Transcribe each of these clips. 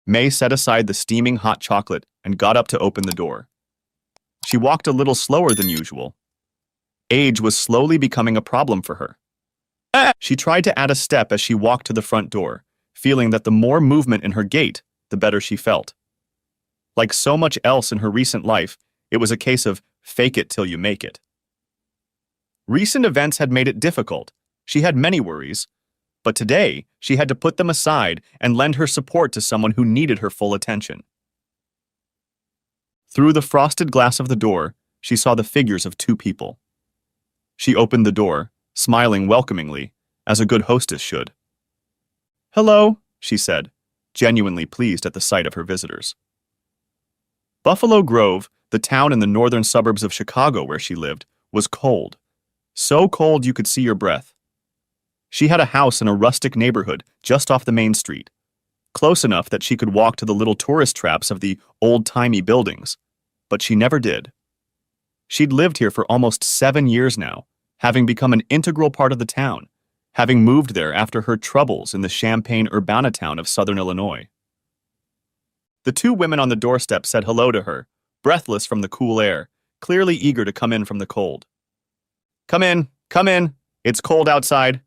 May set aside the steaming hot chocolate and got up to open the door. She walked a little slower than usual. Age was slowly becoming a problem for her. She tried to add a step as she walked to the front door, feeling that the more movement in her gait, the better she felt. Like so much else in her recent life, it was a case of fake it till you make it. Recent events had made it difficult. She had many worries, but today she had to put them aside and lend her support to someone who needed her full attention. Through the frosted glass of the door, she saw the figures of two people. She opened the door, smiling welcomingly, as a good hostess should. "Hello," she said, genuinely pleased at the sight of her visitors. Buffalo Grove, the town in the northern suburbs of Chicago where she lived, was cold. So cold you could see your breath. She had a house in a rustic neighborhood just off the main street, close enough that she could walk to the little tourist traps of the old-timey buildings, but she never did. She'd lived here for almost 7 years now, having become an integral part of the town, having moved there after her troubles in the Champaign-Urbana town of southern Illinois. The two women on the doorstep said hello to her, breathless from the cool air, clearly eager to come in from the cold. Come in, it's cold outside."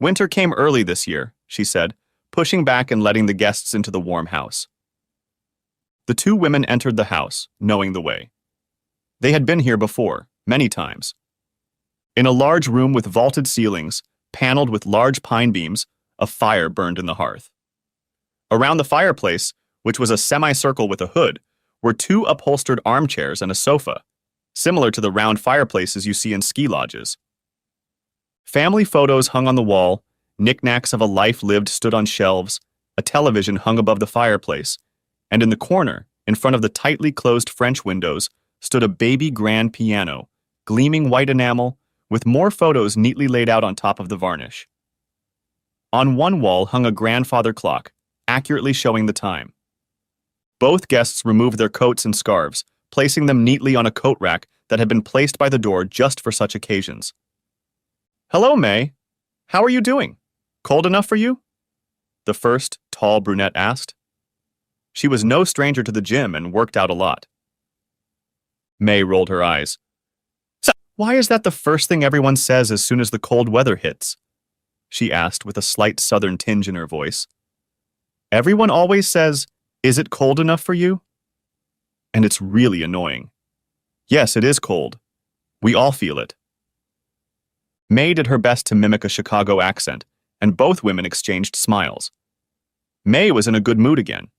"Winter came early this year," she said, pushing back and letting the guests into the warm house. The two women entered the house, knowing the way. They had been here before, many times. In a large room with vaulted ceilings, paneled with large pine beams, a fire burned in the hearth. Around the fireplace, which was a semicircle with a hood, were two upholstered armchairs and a sofa, similar to the round fireplaces you see in ski lodges. Family photos hung on the wall, knickknacks of a life lived stood on shelves, a television hung above the fireplace, and in the corner, in front of the tightly closed French windows, stood a baby grand piano, gleaming white enamel, with more photos neatly laid out on top of the varnish. On one wall hung a grandfather clock, accurately showing the time. Both guests removed their coats and scarves, placing them neatly on a coat rack that had been placed by the door just for such occasions. "Hello, May. How are you doing? Cold enough for you?" the first, tall brunette asked. She was no stranger to the gym and worked out a lot. May rolled her eyes. "Why is that the first thing everyone says as soon as the cold weather hits?" she asked with a slight southern tinge in her voice. "Everyone always says, 'Is it cold enough for you?' And it's really annoying. Yes, it is cold. We all feel it." May did her best to mimic a Chicago accent, and both women exchanged smiles. May was in a good mood again.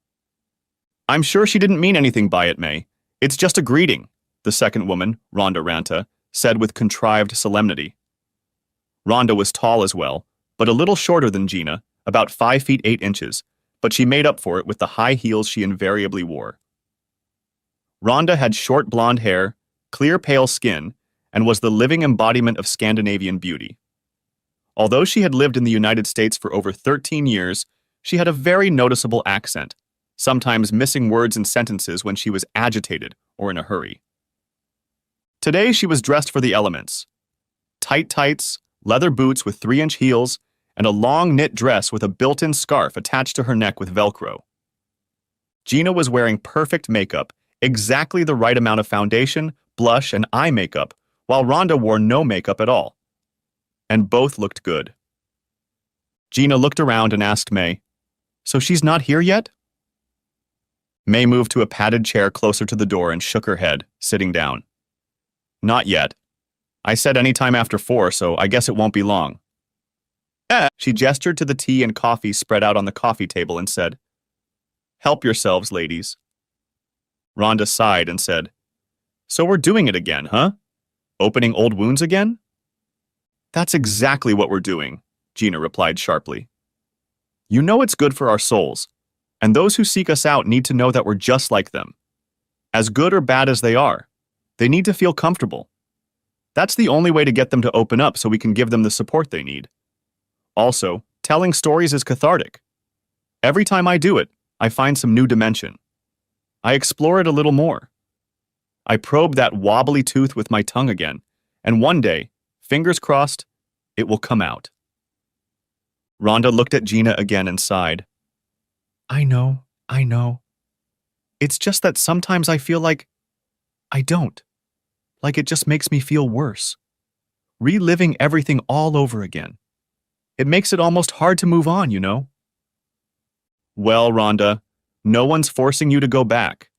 "I'm sure she didn't mean anything by it, May. It's just a greeting," the second woman, Rhonda Ranta, said with contrived solemnity. Rhonda was tall as well, but a little shorter than Gina, about 5 feet 8 inches, but she made up for it with the high heels she invariably wore. Rhonda had short blonde hair, clear pale skin, and was the living embodiment of Scandinavian beauty. Although she had lived in the United States for over 13 years, she had a very noticeable accent, sometimes missing words and sentences when she was agitated or in a hurry. Today she was dressed for the elements. Tight tights, leather boots with 3-inch heels, and a long knit dress with a built-in scarf attached to her neck with Velcro. Gina was wearing perfect makeup, exactly the right amount of foundation, blush, and eye makeup, while Rhonda wore no makeup at all. And both looked good. Gina looked around and asked May, "So she's not here yet?" May moved to a padded chair closer to the door and shook her head, sitting down. "Not yet. I said any time after 4, so I guess it won't be long." She gestured to the tea and coffee spread out on the coffee table and said, "Help yourselves, ladies." Rhonda sighed and said, "So we're doing it again, huh? Opening old wounds again?" "That's exactly what we're doing," Gina replied sharply. "You know it's good for our souls, and those who seek us out need to know that we're just like them. As good or bad as they are, they need to feel comfortable. That's the only way to get them to open up so we can give them the support they need. Also, telling stories is cathartic. Every time I do it, I find some new dimension. I explore it a little more. I probe that wobbly tooth with my tongue again, and one day, fingers crossed, it will come out." Rhonda looked at Gina again and sighed. "I know, I know. It's just that sometimes I feel like I don't. Like it just makes me feel worse. Reliving everything all over again. It makes it almost hard to move on, you know? Well, Rhonda, no one's forcing you to go back.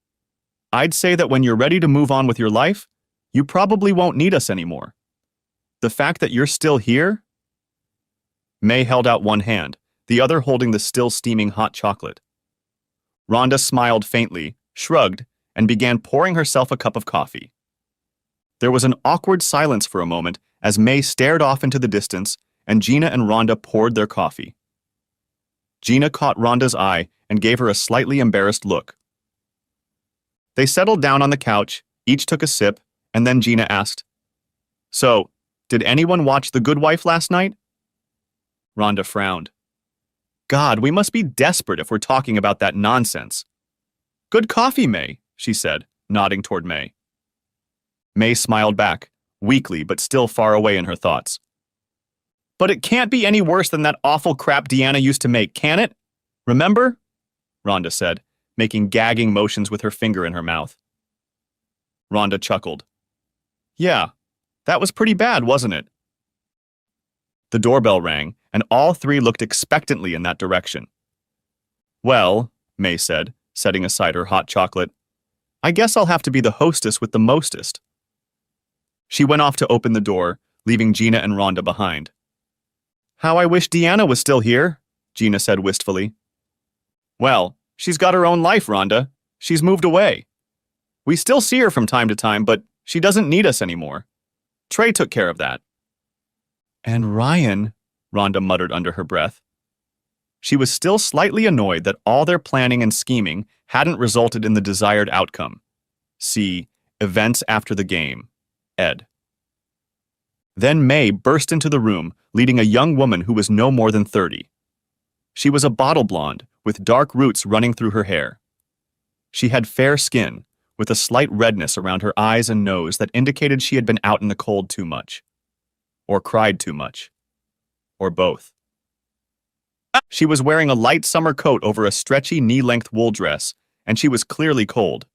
I'd say that when you're ready to move on with your life, you probably won't need us anymore. The fact that you're still here? May held out one hand, the other holding the still steaming hot chocolate. Rhonda smiled faintly, shrugged, and began pouring herself a cup of coffee. There was an awkward silence for a moment as May stared off into the distance and Gina and Rhonda poured their coffee. Gina caught Rhonda's eye and gave her a slightly embarrassed look. They settled down on the couch, each took a sip, and then Gina asked, "So, did anyone watch The Good Wife last night?" Rhonda frowned. God, we must be desperate if we're talking about that nonsense. Good coffee, May, she said, nodding toward May. May smiled back, weakly but still far away in her thoughts. But it can't be any worse than that awful crap Deanna used to make, can it? Remember? Rhonda said, making gagging motions with her finger in her mouth. Rhonda chuckled. Yeah, that was pretty bad, wasn't it? The doorbell rang, and all three looked expectantly in that direction. Well, May said, setting aside her hot chocolate, I guess I'll have to be the hostess with the mostest. She went off to open the door, leaving Gina and Rhonda behind. How I wish Deanna was still here, Gina said wistfully. Well, she's got her own life, Rhonda. She's moved away. We still see her from time to time, but she doesn't need us anymore. Trey took care of that. And Ryan, Rhonda muttered under her breath. She was still slightly annoyed that all their planning and scheming hadn't resulted in the desired outcome. See, events after the game. Ed. Then May burst into the room, leading a young woman who was no more than 30. She was a bottle blonde, with dark roots running through her hair. She had fair skin, with a slight redness around her eyes and nose that indicated she had been out in the cold too much. Or cried too much. Or both. She was wearing a light summer coat over a stretchy knee-length wool dress, and she was clearly cold.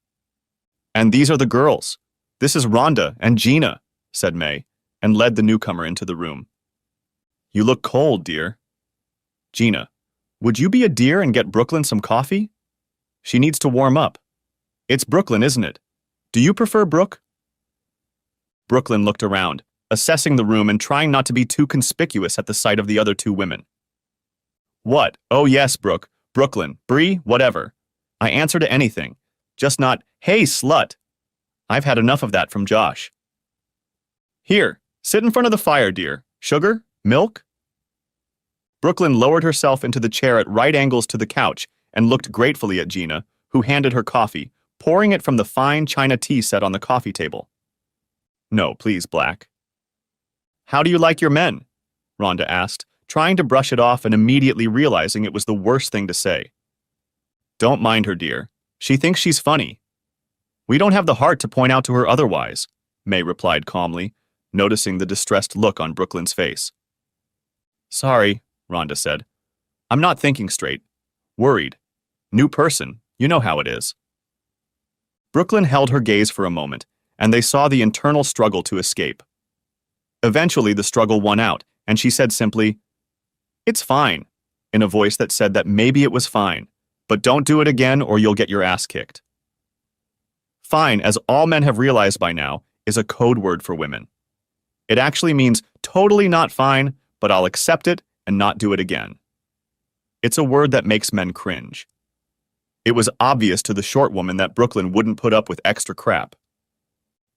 And these are the girls. This is Rhonda and Gina, said May, and led the newcomer into the room. You look cold, dear. Gina, would you be a dear and get Brooklyn some coffee? She needs to warm up. It's Brooklyn, isn't it? Do you prefer Brooke? Brooklyn looked around, assessing the room and trying not to be too conspicuous at the sight of the other two women. What? Oh yes, Brooke. Brooklyn. Bree, whatever. I answer to anything. Just not, hey, slut. I've had enough of that from Josh. Here, sit in front of the fire, dear. Sugar? Milk? Brooklyn lowered herself into the chair at right angles to the couch and looked gratefully at Gina, who handed her coffee, pouring it from the fine china tea set on the coffee table. No, please, Black. How do you like your men? Rhonda asked, trying to brush it off and immediately realizing it was the worst thing to say. Don't mind her, dear. She thinks she's funny. We don't have the heart to point out to her otherwise, May replied calmly, noticing the distressed look on Brooklyn's face. Sorry, Rhonda said. I'm not thinking straight. Worried. New person, you know how it is. Brooklyn held her gaze for a moment, and they saw the internal struggle to escape. Eventually, the struggle won out, and she said simply, It's fine, in a voice that said that maybe it was fine, but don't do it again or you'll get your ass kicked. Fine, as all men have realized by now, is a code word for women. It actually means totally not fine, but I'll accept it and not do it again. It's a word that makes men cringe. It was obvious to the short woman that Brooklyn wouldn't put up with extra crap.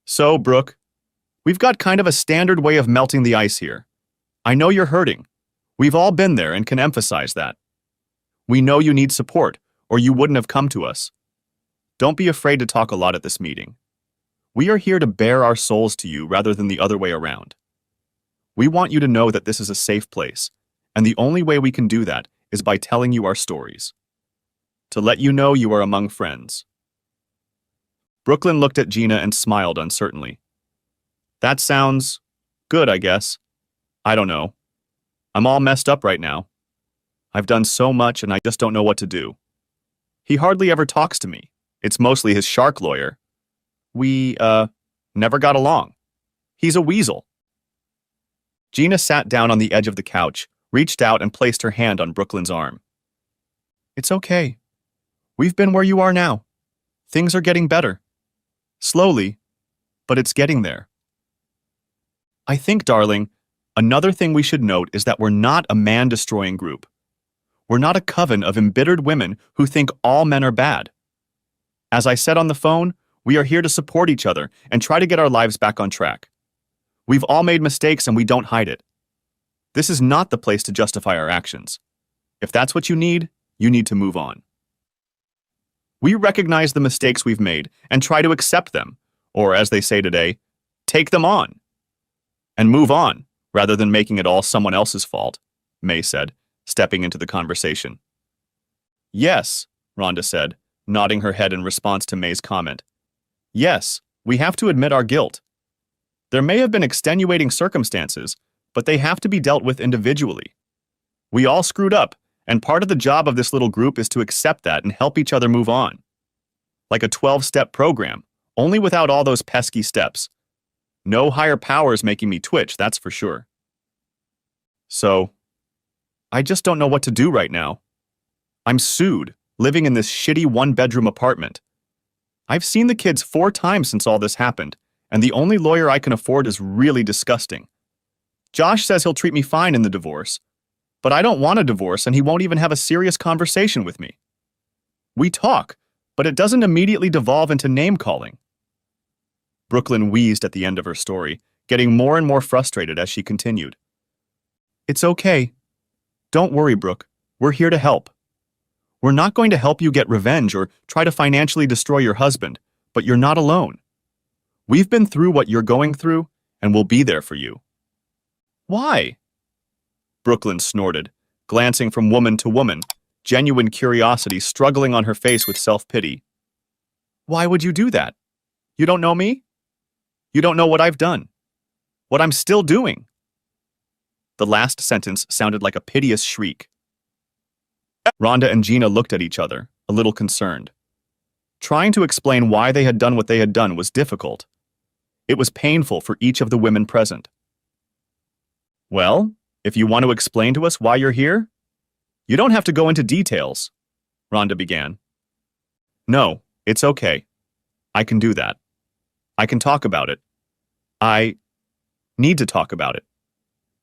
So, Brooke, we've got kind of a standard way of melting the ice here. I know you're hurting. We've all been there and can emphasize that. We know you need support, or you wouldn't have come to us. Don't be afraid to talk a lot at this meeting. We are here to bare our souls to you rather than the other way around. We want you to know that this is a safe place, and the only way we can do that is by telling you our stories. To let you know you are among friends. Brooklyn looked at Gina and smiled uncertainly. That sounds good, I guess. I don't know. I'm all messed up right now. I've done so much and I just don't know what to do. He hardly ever talks to me. It's mostly his shark lawyer. We, never got along. He's a weasel. Gina sat down on the edge of the couch, reached out and placed her hand on Brooklyn's arm. It's okay. We've been where you are now. Things are getting better. Slowly, but it's getting there. I think, darling, another thing we should note is that we're not a man-destroying group. We're not a coven of embittered women who think all men are bad. As I said on the phone, we are here to support each other and try to get our lives back on track. We've all made mistakes and we don't hide it. This is not the place to justify our actions. If that's what you need to move on. We recognize the mistakes we've made and try to accept them, or as they say today, take them on. And move on, rather than making it all someone else's fault, May said, stepping into the conversation. Yes, Rhonda said, nodding her head in response to May's comment. Yes, we have to admit our guilt. There may have been extenuating circumstances, but they have to be dealt with individually. We all screwed up, and part of the job of this little group is to accept that and help each other move on. Like a 12-step program, only without all those pesky steps. No higher powers making me twitch, that's for sure. So, I just don't know what to do right now. I'm sued, living in this shitty one-bedroom apartment. I've seen the kids 4 times since all this happened, and the only lawyer I can afford is really disgusting. Josh says he'll treat me fine in the divorce, but I don't want a divorce and he won't even have a serious conversation with me. We talk, but it doesn't immediately devolve into name-calling. Brooklyn wheezed at the end of her story, getting more and more frustrated as she continued. It's okay. Don't worry, Brooke. We're here to help. We're not going to help you get revenge or try to financially destroy your husband, but you're not alone. We've been through what you're going through, and we'll be there for you. Why? Brooklyn snorted, glancing from woman to woman, genuine curiosity struggling on her face with self-pity. Why would you do that? You don't know me? You don't know what I've done. What I'm still doing. The last sentence sounded like a piteous shriek. Rhonda and Gina looked at each other, a little concerned. Trying to explain why they had done what they had done was difficult. It was painful for each of the women present. Well, if you want to explain to us why you're here, you don't have to go into details, Rhonda began. No, it's okay. I can do that. I can talk about it. I need to talk about it.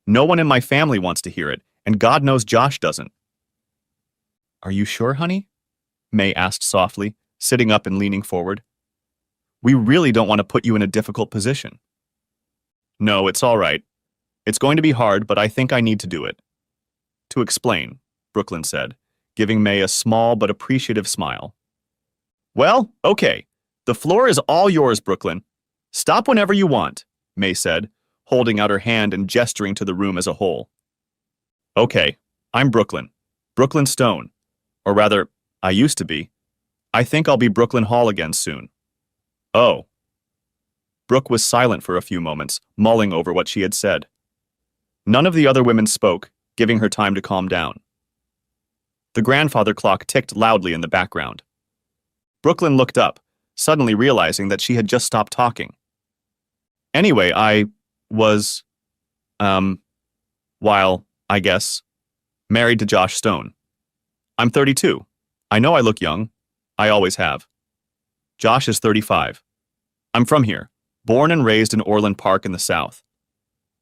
No one in my family wants to hear it, and God knows Josh doesn't. Are you sure, honey? May asked softly, sitting up and leaning forward. We really don't want to put you in a difficult position. No, it's all right. It's going to be hard, but I think I need to do it. To explain, Brooklyn said, giving May a small but appreciative smile. Well, okay. The floor is all yours, Brooklyn. Stop whenever you want, May said, holding out her hand and gesturing to the room as a whole. Okay, I'm Brooklyn. Brooklyn Stone. Or rather, I used to be. I think I'll be Brooklyn Hall again soon. Oh. Brooke was silent for a few moments, mulling over what she had said. None of the other women spoke, giving her time to calm down. The grandfather clock ticked loudly in the background. Brooklyn looked up, suddenly realizing that she had just stopped talking. Anyway, I was, I guess, married to Josh Stone. I'm 32. I know I look young. I always have. Josh is 35. I'm from here, born and raised in Orland Park in the South.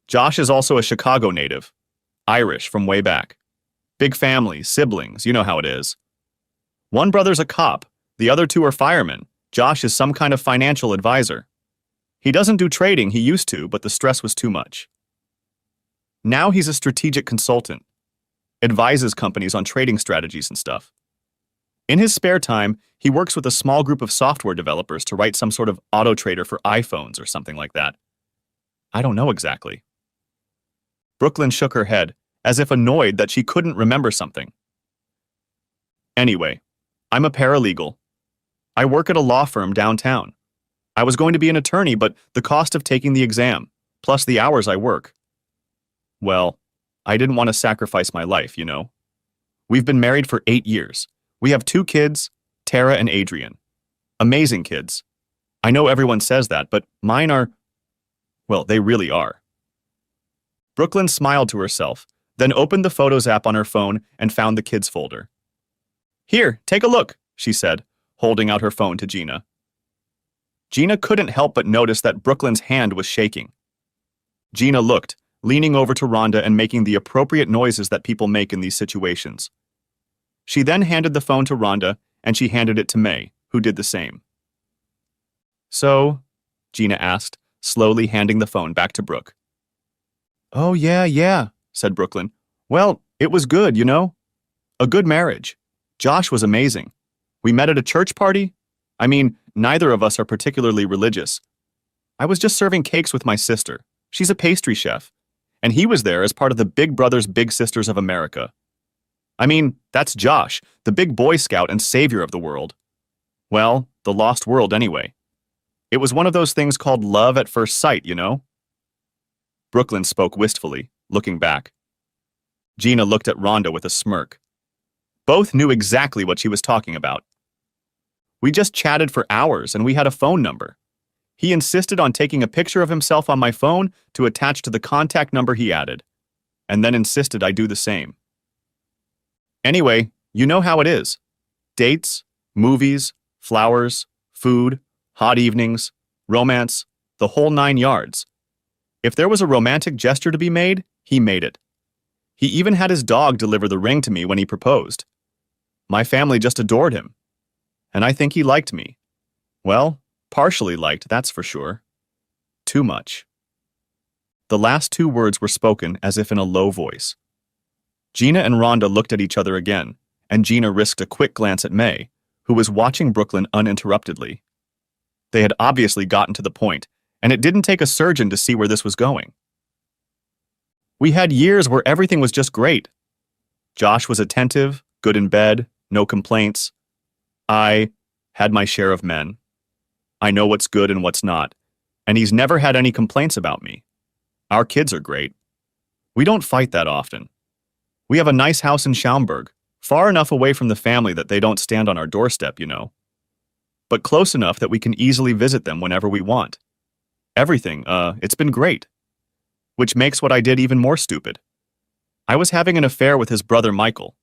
Josh is also a Chicago native, Irish from way back. Big family, siblings, you know how it is. One brother's a cop, the other 2 are firemen. Josh is some kind of financial advisor. He doesn't do trading, he used to, but the stress was too much. Now he's a strategic consultant, advises companies on trading strategies and stuff. In his spare time, he works with a small group of software developers to write some sort of auto trader for iPhones or something like that. I don't know exactly. Brooklyn shook her head, as if annoyed that she couldn't remember something. Anyway, I'm a paralegal. I work at a law firm downtown. I was going to be an attorney, but the cost of taking the exam, plus the hours I work. Well, I didn't want to sacrifice my life, you know. We've been married for 8 years. We have 2 kids, Tara and Adrian. Amazing kids. I know everyone says that, but mine are, well, they really are. Brooklyn smiled to herself, then opened the Photos app on her phone and found the kids folder. Here, take a look, she said, holding out her phone to Gina. Gina couldn't help but notice that Brooklyn's hand was shaking. Gina looked, leaning over to Rhonda and making the appropriate noises that people make in these situations. She then handed the phone to Rhonda, and she handed it to May, who did the same. So, Gina asked, slowly handing the phone back to Brooke. Oh, yeah, said Brooklyn. Well, it was good, you know. A good marriage. Josh was amazing. We met at a church party. I mean, neither of us are particularly religious. I was just serving cakes with my sister. She's a pastry chef. And he was there as part of the Big Brothers Big Sisters of America. I mean, that's Josh, the big Boy Scout and savior of the world. Well, the lost world anyway. It was one of those things called love at first sight, you know? Brooklyn spoke wistfully, looking back. Gina looked at Rhonda with a smirk. Both knew exactly what she was talking about. We just chatted for hours and we had a phone number. He insisted on taking a picture of himself on my phone to attach to the contact number he added, and then insisted I do the same. Anyway, you know how it is. Dates, movies, flowers, food, hot evenings, romance, the whole 9 yards. If there was a romantic gesture to be made, he made it. He even had his dog deliver the ring to me when he proposed. My family just adored him. And I think he liked me. Well, partially liked, that's for sure. Too much. The last 2 words were spoken as if in a low voice. Gina and Rhonda looked at each other again, and Gina risked a quick glance at May, who was watching Brooklyn uninterruptedly. They had obviously gotten to the point, and it didn't take a surgeon to see where this was going. We had years where everything was just great. Josh was attentive, good in bed, no complaints. I had my share of men. I know what's good and what's not, and he's never had any complaints about me. Our kids are great. We don't fight that often. We have a nice house in Schaumburg, far enough away from the family that they don't stand on our doorstep, you know. But close enough that we can easily visit them whenever we want. Everything, it's been great. Which makes what I did even more stupid. I was having an affair with his brother Michael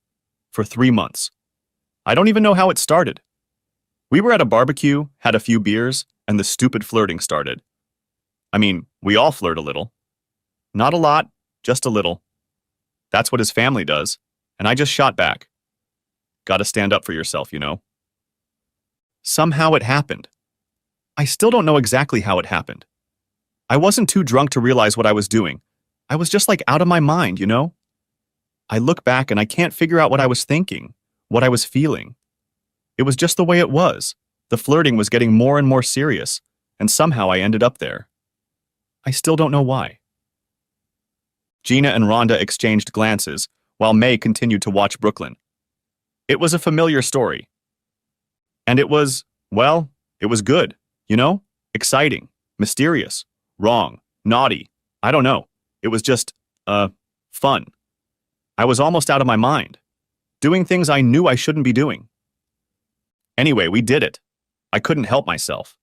for 3 months. I don't even know how it started. We were at a barbecue, had a few beers, and the stupid flirting started. I mean, we all flirt a little. Not a lot, just a little. That's what his family does, and I just shot back. Gotta stand up for yourself, you know. Somehow it happened. I still don't know exactly how it happened. I wasn't too drunk to realize what I was doing. I was just like out of my mind, you know? I look back and I can't figure out what I was thinking, what I was feeling. It was just the way it was. The flirting was getting more and more serious, and somehow I ended up there. I still don't know why. Gina and Rhonda exchanged glances, while May continued to watch Brooklyn. It was a familiar story. And it was, well, it was good, you know? Exciting, mysterious, wrong, naughty, I don't know. It was just, fun. I was almost out of my mind, doing things I knew I shouldn't be doing. Anyway, we did it. I couldn't help myself.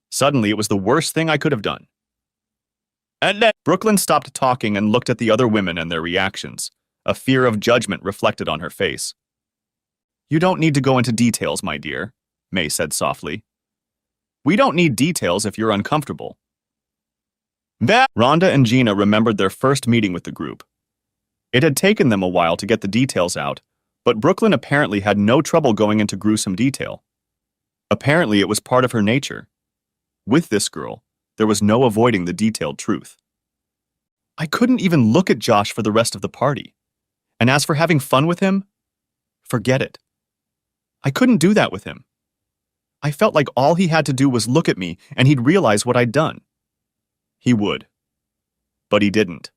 Suddenly, it was the worst thing I could have done. And then Brooklyn stopped talking and looked at the other women and their reactions, a fear of judgment reflected on her face. You don't need to go into details, my dear, May said softly. We don't need details if you're uncomfortable. Rhonda and Gina remembered their first meeting with the group. It had taken them a while to get the details out, but Brooklyn apparently had no trouble going into gruesome detail. Apparently it was part of her nature. With this girl, there was no avoiding the detailed truth. I couldn't even look at Josh for the rest of the party. And as for having fun with him, forget it. I couldn't do that with him. I felt like all he had to do was look at me and he'd realize what I'd done. He would. But he didn't.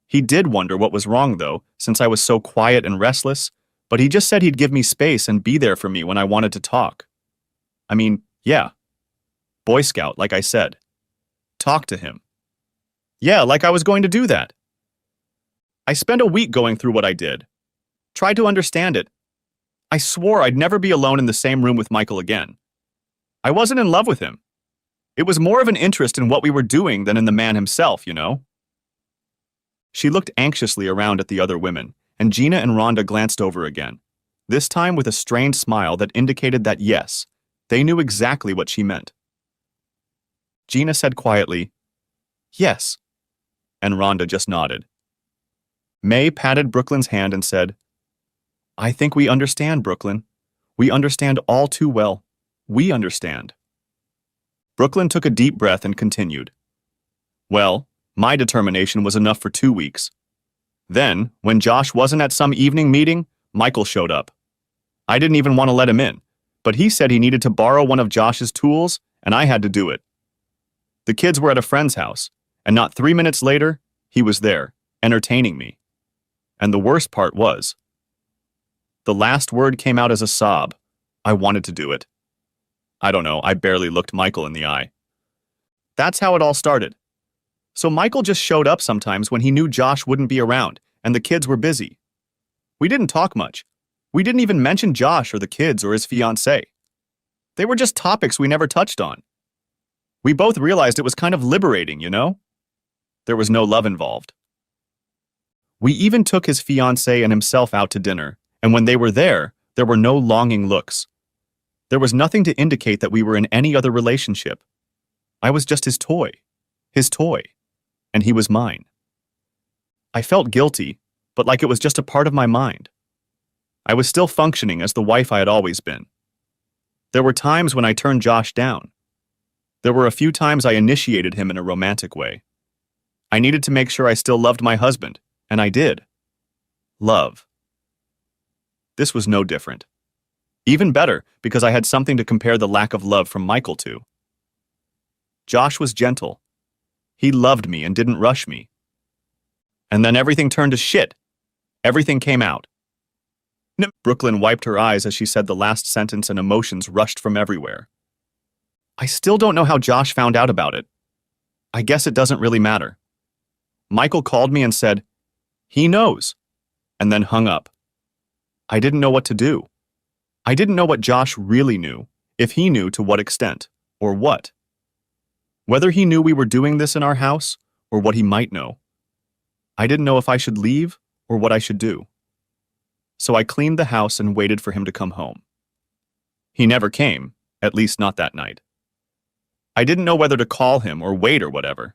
He did wonder what was wrong, though, since I was so quiet and restless, but he just said he'd give me space and be there for me when I wanted to talk. I mean, yeah. Boy Scout, like I said. Talk to him. Yeah, like I was going to do that. I spent a week going through what I did. Tried to understand it. I swore I'd never be alone in the same room with Michael again. I wasn't in love with him. It was more of an interest in what we were doing than in the man himself, you know? She looked anxiously around at the other women, and Gina and Rhonda glanced over again, this time with a strained smile that indicated that yes, they knew exactly what she meant. Gina said quietly, "Yes," and Rhonda just nodded. May patted Brooklyn's hand and said, "I think we understand, Brooklyn. We understand all too well. We understand." Brooklyn took a deep breath and continued. "Well, my determination was enough for 2 weeks. Then, when Josh wasn't at some evening meeting, Michael showed up. I didn't even want to let him in, but he said he needed to borrow one of Josh's tools, and I had to do it. The kids were at a friend's house, and not 3 minutes later, he was there, entertaining me. And the worst part was, the last word came out as a sob. I wanted to do it. I don't know, I barely looked Michael in the eye. That's how it all started. So Michael just showed up sometimes when he knew Josh wouldn't be around, and the kids were busy. We didn't talk much. We didn't even mention Josh or the kids or his fiancée. They were just topics we never touched on. We both realized it was kind of liberating, you know? There was no love involved. We even took his fiancée and himself out to dinner, and when they were there were no longing looks. There was nothing to indicate that we were in any other relationship. I was just his toy, and he was mine. I felt guilty, but like it was just a part of my mind. I was still functioning as the wife I had always been. There were times when I turned Josh down. There were a few times I initiated him in a romantic way. I needed to make sure I still loved my husband, and I did. Love. This was no different. Even better, because I had something to compare the lack of love from Michael to. Josh was gentle. He loved me and didn't rush me. And then everything turned to shit. Everything came out. Brooklyn wiped her eyes as she said the last sentence, and emotions rushed from everywhere. I still don't know how Josh found out about it. I guess it doesn't really matter. Michael called me and said, "He knows," and then hung up. I didn't know what to do. I didn't know what Josh really knew, if he knew to what extent, or what. Whether he knew we were doing this in our house, or what he might know. I didn't know if I should leave, or what I should do. So I cleaned the house and waited for him to come home. He never came, at least not that night. I didn't know whether to call him or wait or whatever.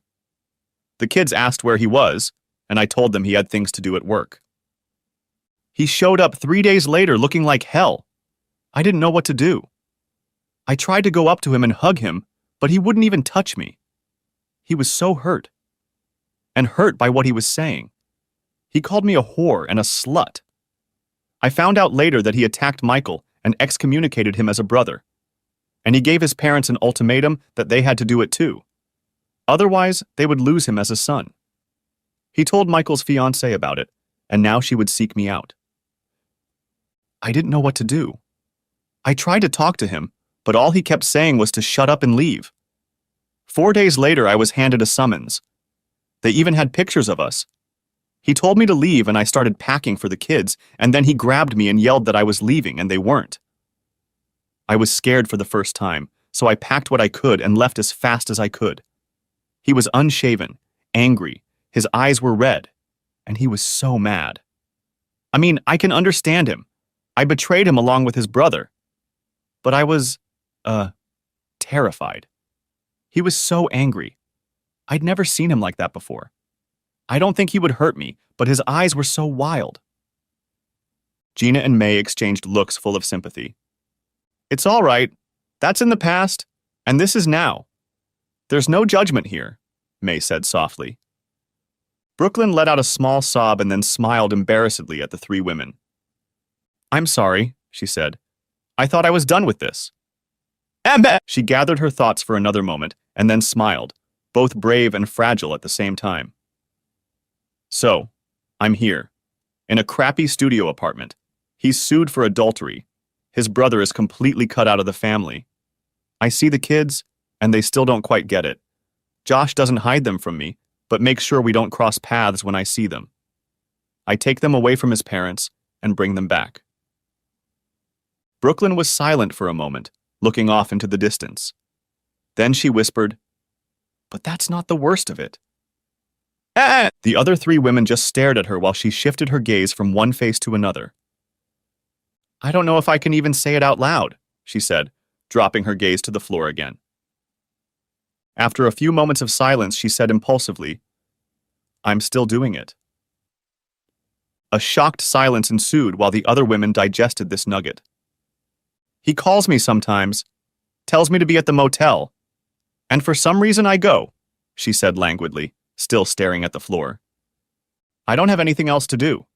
The kids asked where he was, and I told them he had things to do at work. He showed up 3 days later looking like hell. I didn't know what to do. I tried to go up to him and hug him, but he wouldn't even touch me. He was so hurt. And hurt by what he was saying. He called me a whore and a slut. I found out later that he attacked Michael and excommunicated him as a brother. And he gave his parents an ultimatum that they had to do it too. Otherwise, they would lose him as a son. He told Michael's fiancée about it, and now she would seek me out. I didn't know what to do. I tried to talk to him, but all he kept saying was to shut up and leave. 4 days later, I was handed a summons. They even had pictures of us. He told me to leave, and I started packing for the kids, and then he grabbed me and yelled that I was leaving, and they weren't. I was scared for the first time, so I packed what I could and left as fast as I could. He was unshaven, angry, his eyes were red, and he was so mad. I mean, I can understand him. I betrayed him along with his brother. But I was, terrified. He was so angry. I'd never seen him like that before. I don't think he would hurt me, but his eyes were so wild. Gina and May exchanged looks full of sympathy. It's all right. That's in the past, and this is now. There's no judgment here, May said softly. Brooklyn let out a small sob and then smiled embarrassedly at the three women. I'm sorry, she said. I thought I was done with this. She gathered her thoughts for another moment and then smiled, both brave and fragile at the same time. So, I'm here, in a crappy studio apartment. He's sued for adultery. His brother is completely cut out of the family. I see the kids, and they still don't quite get it. Josh doesn't hide them from me, but makes sure we don't cross paths when I see them. I take them away from his parents and bring them back. Brooklyn was silent for a moment, looking off into the distance. Then she whispered, "But that's not the worst of it." Ah! The other three women just stared at her while she shifted her gaze from one face to another. "I don't know if I can even say it out loud," she said, dropping her gaze to the floor again. After a few moments of silence, she said impulsively, "I'm still doing it." A shocked silence ensued while the other women digested this nugget. "He calls me sometimes, tells me to be at the motel, and for some reason I go," she said languidly, still staring at the floor. "I don't have anything else to do.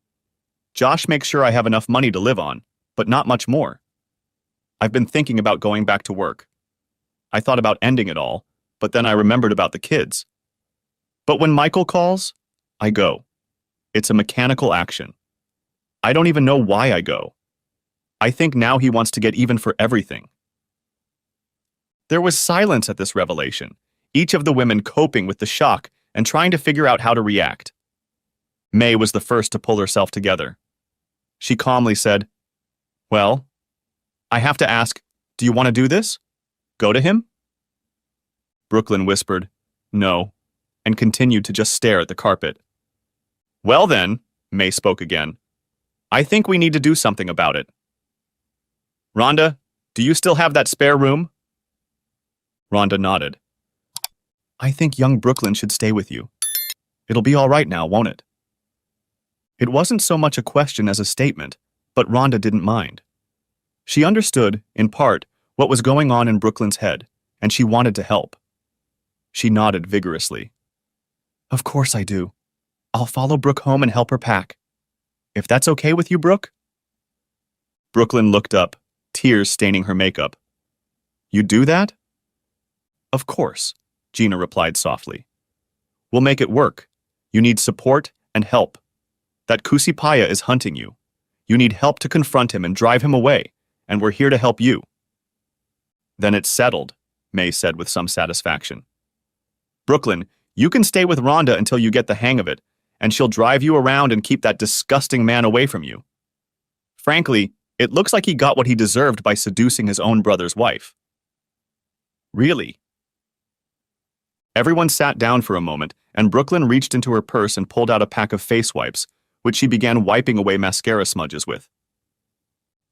Josh makes sure I have enough money to live on, but not much more. I've been thinking about going back to work. I thought about ending it all, but then I remembered about the kids. But when Michael calls, I go. It's a mechanical action. I don't even know why I go. I think now he wants to get even for everything." There was silence at this revelation, each of the women coping with the shock and trying to figure out how to react. May was the first to pull herself together. She calmly said, "Well, I have to ask, do you want to do this? Go to him?" Brooklyn whispered, "No," and continued to just stare at the carpet. "Well then," May spoke again, "I think we need to do something about it. Rhonda, do you still have that spare room?" Rhonda nodded. "I think young Brooklyn should stay with you. It'll be all right now, won't it?" It wasn't so much a question as a statement, but Rhonda didn't mind. She understood, in part, what was going on in Brooklyn's head, and she wanted to help. She nodded vigorously. "Of course I do. I'll follow Brooke home and help her pack. If that's okay with you, Brooke?" Brooklyn looked up, tears staining her makeup. "You do that?" "Of course," Gina replied softly. "We'll make it work. You need support and help. That Kusipaya is hunting you. You need help to confront him and drive him away, and we're here to help you." "Then it's settled," May said with some satisfaction. "Brooklyn, you can stay with Rhonda until you get the hang of it, and she'll drive you around and keep that disgusting man away from you. Frankly, it looks like he got what he deserved by seducing his own brother's wife." "Really?" Everyone sat down for a moment, and Brooklyn reached into her purse and pulled out a pack of face wipes, which she began wiping away mascara smudges with.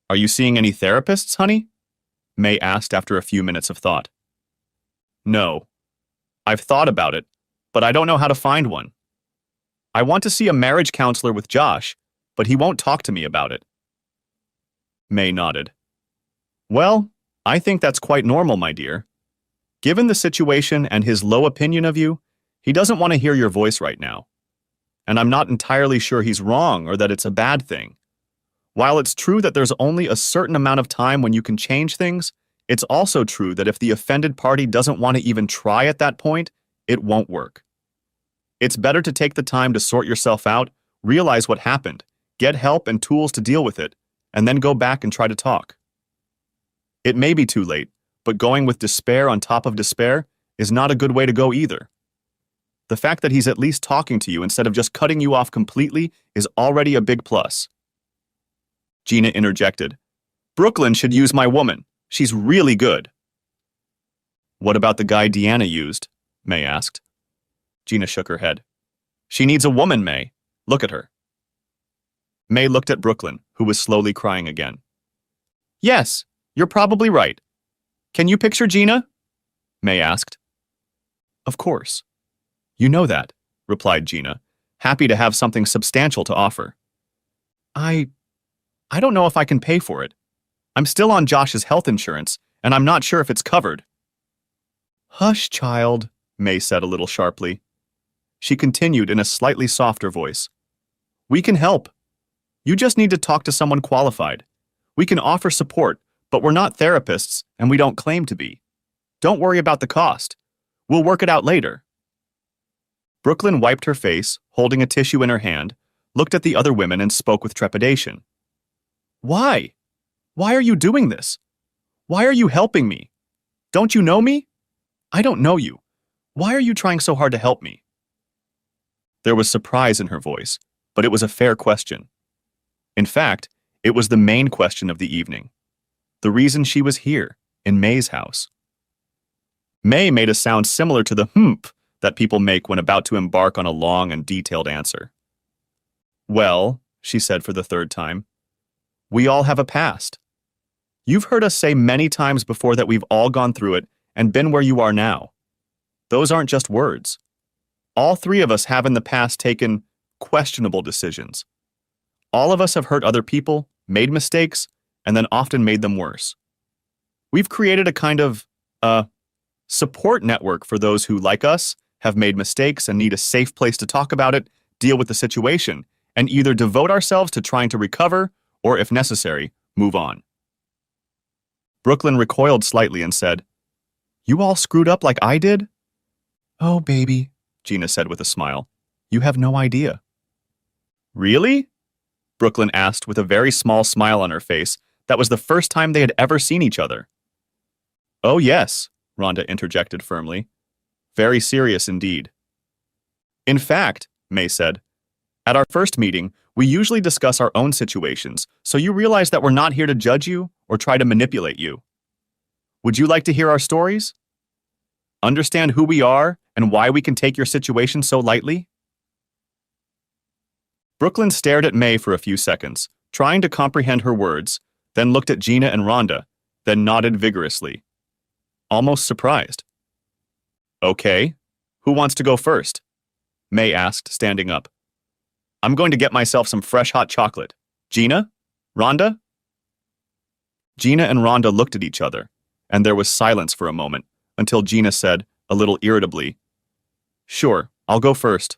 "Are you seeing any therapists, honey?" May asked after a few minutes of thought. "No. I've thought about it, but I don't know how to find one. I want to see a marriage counselor with Josh, but he won't talk to me about it." May nodded. "Well, I think that's quite normal, my dear. Given the situation and his low opinion of you, he doesn't want to hear your voice right now. And I'm not entirely sure he's wrong or that it's a bad thing. While it's true that there's only a certain amount of time when you can change things, it's also true that if the offended party doesn't want to even try at that point, it won't work. It's better to take the time to sort yourself out, realize what happened, get help and tools to deal with it, and then go back and try to talk. It may be too late, but going with despair on top of despair is not a good way to go either. The fact that he's at least talking to you instead of just cutting you off completely is already a big plus." Gina interjected. "Brooklyn should use my woman. She's really good." "What about the guy Deanna used?" May asked. Gina shook her head. "She needs a woman, May. Look at her." May looked at Brooklyn, who was slowly crying again. "Yes, you're probably right. Can you picture Gina?" May asked. "Of course. You know that," replied Gina, happy to have something substantial to offer. I don't know if I can pay for it. I'm still on Josh's health insurance, and I'm not sure if it's covered." "Hush, child," May said a little sharply. She continued in a slightly softer voice. "We can help. You just need to talk to someone qualified. We can offer support, but we're not therapists, and we don't claim to be. Don't worry about the cost. We'll work it out later." Brooklyn wiped her face, holding a tissue in her hand, looked at the other women and spoke with trepidation. "Why? Why are you doing this? Why are you helping me? Don't you know me? I don't know you. Why are you trying so hard to help me?" There was surprise in her voice, but it was a fair question. In fact, it was the main question of the evening. The reason she was here, in May's house. May made a sound similar to the humph that people make when about to embark on a long and detailed answer. Well, she said for the third time, we all have a past. You've heard us say many times before that we've all gone through it and been where you are now. Those aren't just words. All three of us have in the past taken questionable decisions. All of us have hurt other people, made mistakes, and then often made them worse. We've created a kind of, support network for those who, like us, have made mistakes and need a safe place to talk about it, deal with the situation, and either devote ourselves to trying to recover or, if necessary, move on. Brooklyn recoiled slightly and said, You all screwed up like I did? Oh, baby, Gina said with a smile. You have no idea. Really? Brooklyn asked with a very small smile on her face. That was the first time they had ever seen each other. Oh, yes, Rhonda interjected firmly. Very serious indeed. In fact, May said, at our first meeting, we usually discuss our own situations, so you realize that we're not here to judge you or try to manipulate you. Would you like to hear our stories? Understand who we are and why we can take your situation so lightly? Brooklyn stared at May for a few seconds, trying to comprehend her words, then looked at Gina and Rhonda, then nodded vigorously. Almost surprised. Okay, who wants to go first? May asked, standing up. I'm going to get myself some fresh hot chocolate. Gina? Rhonda? Gina and Rhonda looked at each other, and there was silence for a moment, until Gina said, a little irritably, Sure, I'll go first.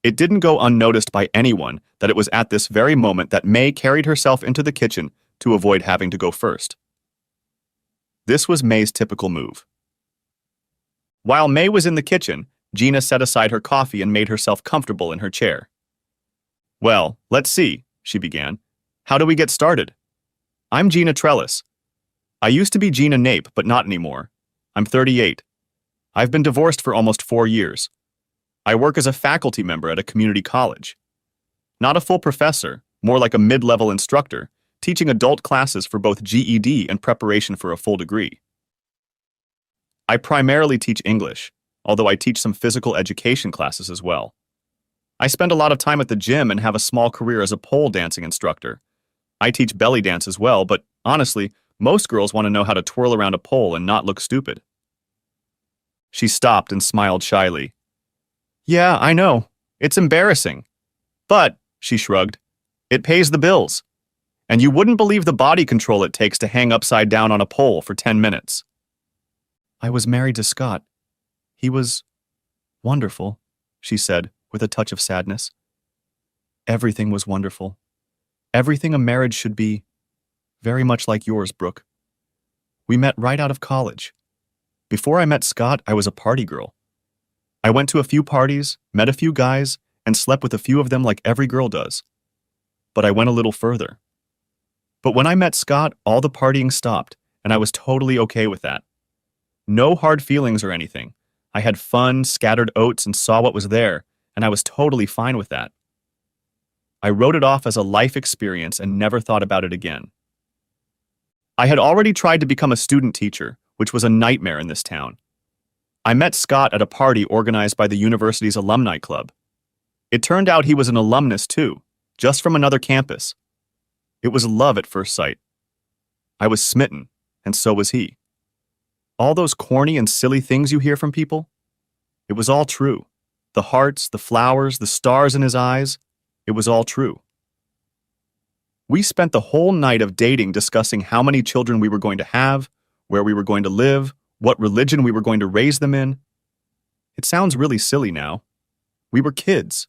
It didn't go unnoticed by anyone that it was at this very moment that May carried herself into the kitchen to avoid having to go first. This was May's typical move. While May was in the kitchen, Gina set aside her coffee and made herself comfortable in her chair. Well, let's see, she began. How do we get started? I'm Gina Trellis. I used to be Gina Nape, but not anymore. I'm 38. I've been divorced for almost 4 years. I work as a faculty member at a community college. Not a full professor, more like a mid-level instructor, teaching adult classes for both GED and preparation for a full degree. I primarily teach English, although I teach some physical education classes as well. I spend a lot of time at the gym and have a small career as a pole dancing instructor. I teach belly dance as well, but honestly, most girls want to know how to twirl around a pole and not look stupid. She stopped and smiled shyly. Yeah, I know. It's embarrassing. But, she shrugged, it pays the bills. And you wouldn't believe the body control it takes to hang upside down on a pole for 10 minutes. I was married to Scott. He was wonderful, she said, with a touch of sadness. Everything was wonderful. Everything a marriage should be. Very much like yours, Brooke. We met right out of college. Before I met Scott, I was a party girl. I went to a few parties, met a few guys, and slept with a few of them like every girl does. But I went a little further. But when I met Scott, all the partying stopped, and I was totally okay with that. No hard feelings or anything. I had fun, scattered oats, and saw what was there, and I was totally fine with that. I wrote it off as a life experience and never thought about it again. I had already tried to become a student teacher, which was a nightmare in this town. I met Scott at a party organized by the university's alumni club. It turned out he was an alumnus too, just from another campus. It was love at first sight. I was smitten, and so was he. All those corny and silly things you hear from people? It was all true. The hearts, the flowers, the stars in his eyes, it was all true. We spent the whole night of dating discussing how many children we were going to have, where we were going to live, what religion we were going to raise them in. It sounds really silly now. We were kids.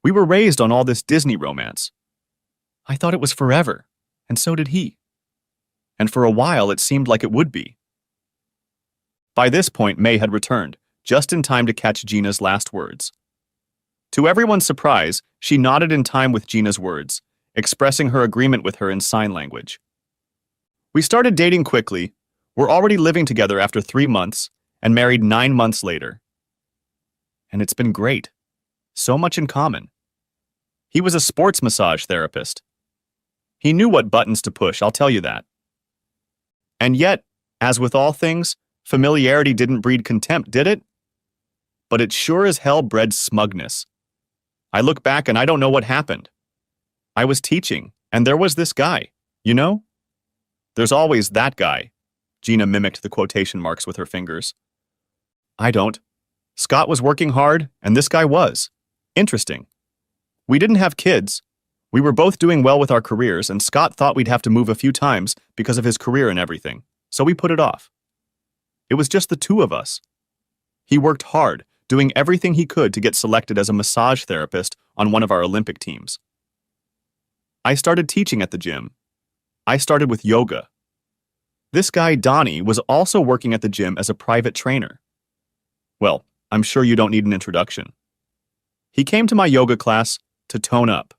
We were raised on all this Disney romance. I thought it was forever, and so did he. And for a while it seemed like it would be. By this point, May had returned, just in time to catch Gina's last words. To everyone's surprise, she nodded in time with Gina's words, expressing her agreement with her in sign language. We started dating quickly. We're already living together after 3 months, and married 9 months later. And it's been great. So much in common. He was a sports massage therapist. He knew what buttons to push, I'll tell you that. And yet, as with all things, familiarity didn't breed contempt, did it? But it sure as hell bred smugness. I look back and I don't know what happened. I was teaching, and there was this guy, you know? There's always that guy. Gina mimicked the quotation marks with her fingers. I don't. Scott was working hard, and this guy was. Interesting. We didn't have kids. We were both doing well with our careers, and Scott thought we'd have to move a few times because of his career and everything, so we put it off. It was just the two of us. He worked hard, doing everything he could to get selected as a massage therapist on one of our Olympic teams. I started teaching at the gym. I started with yoga. This guy, Donnie, was also working at the gym as a private trainer. Well, I'm sure you don't need an introduction. He came to my yoga class to tone up.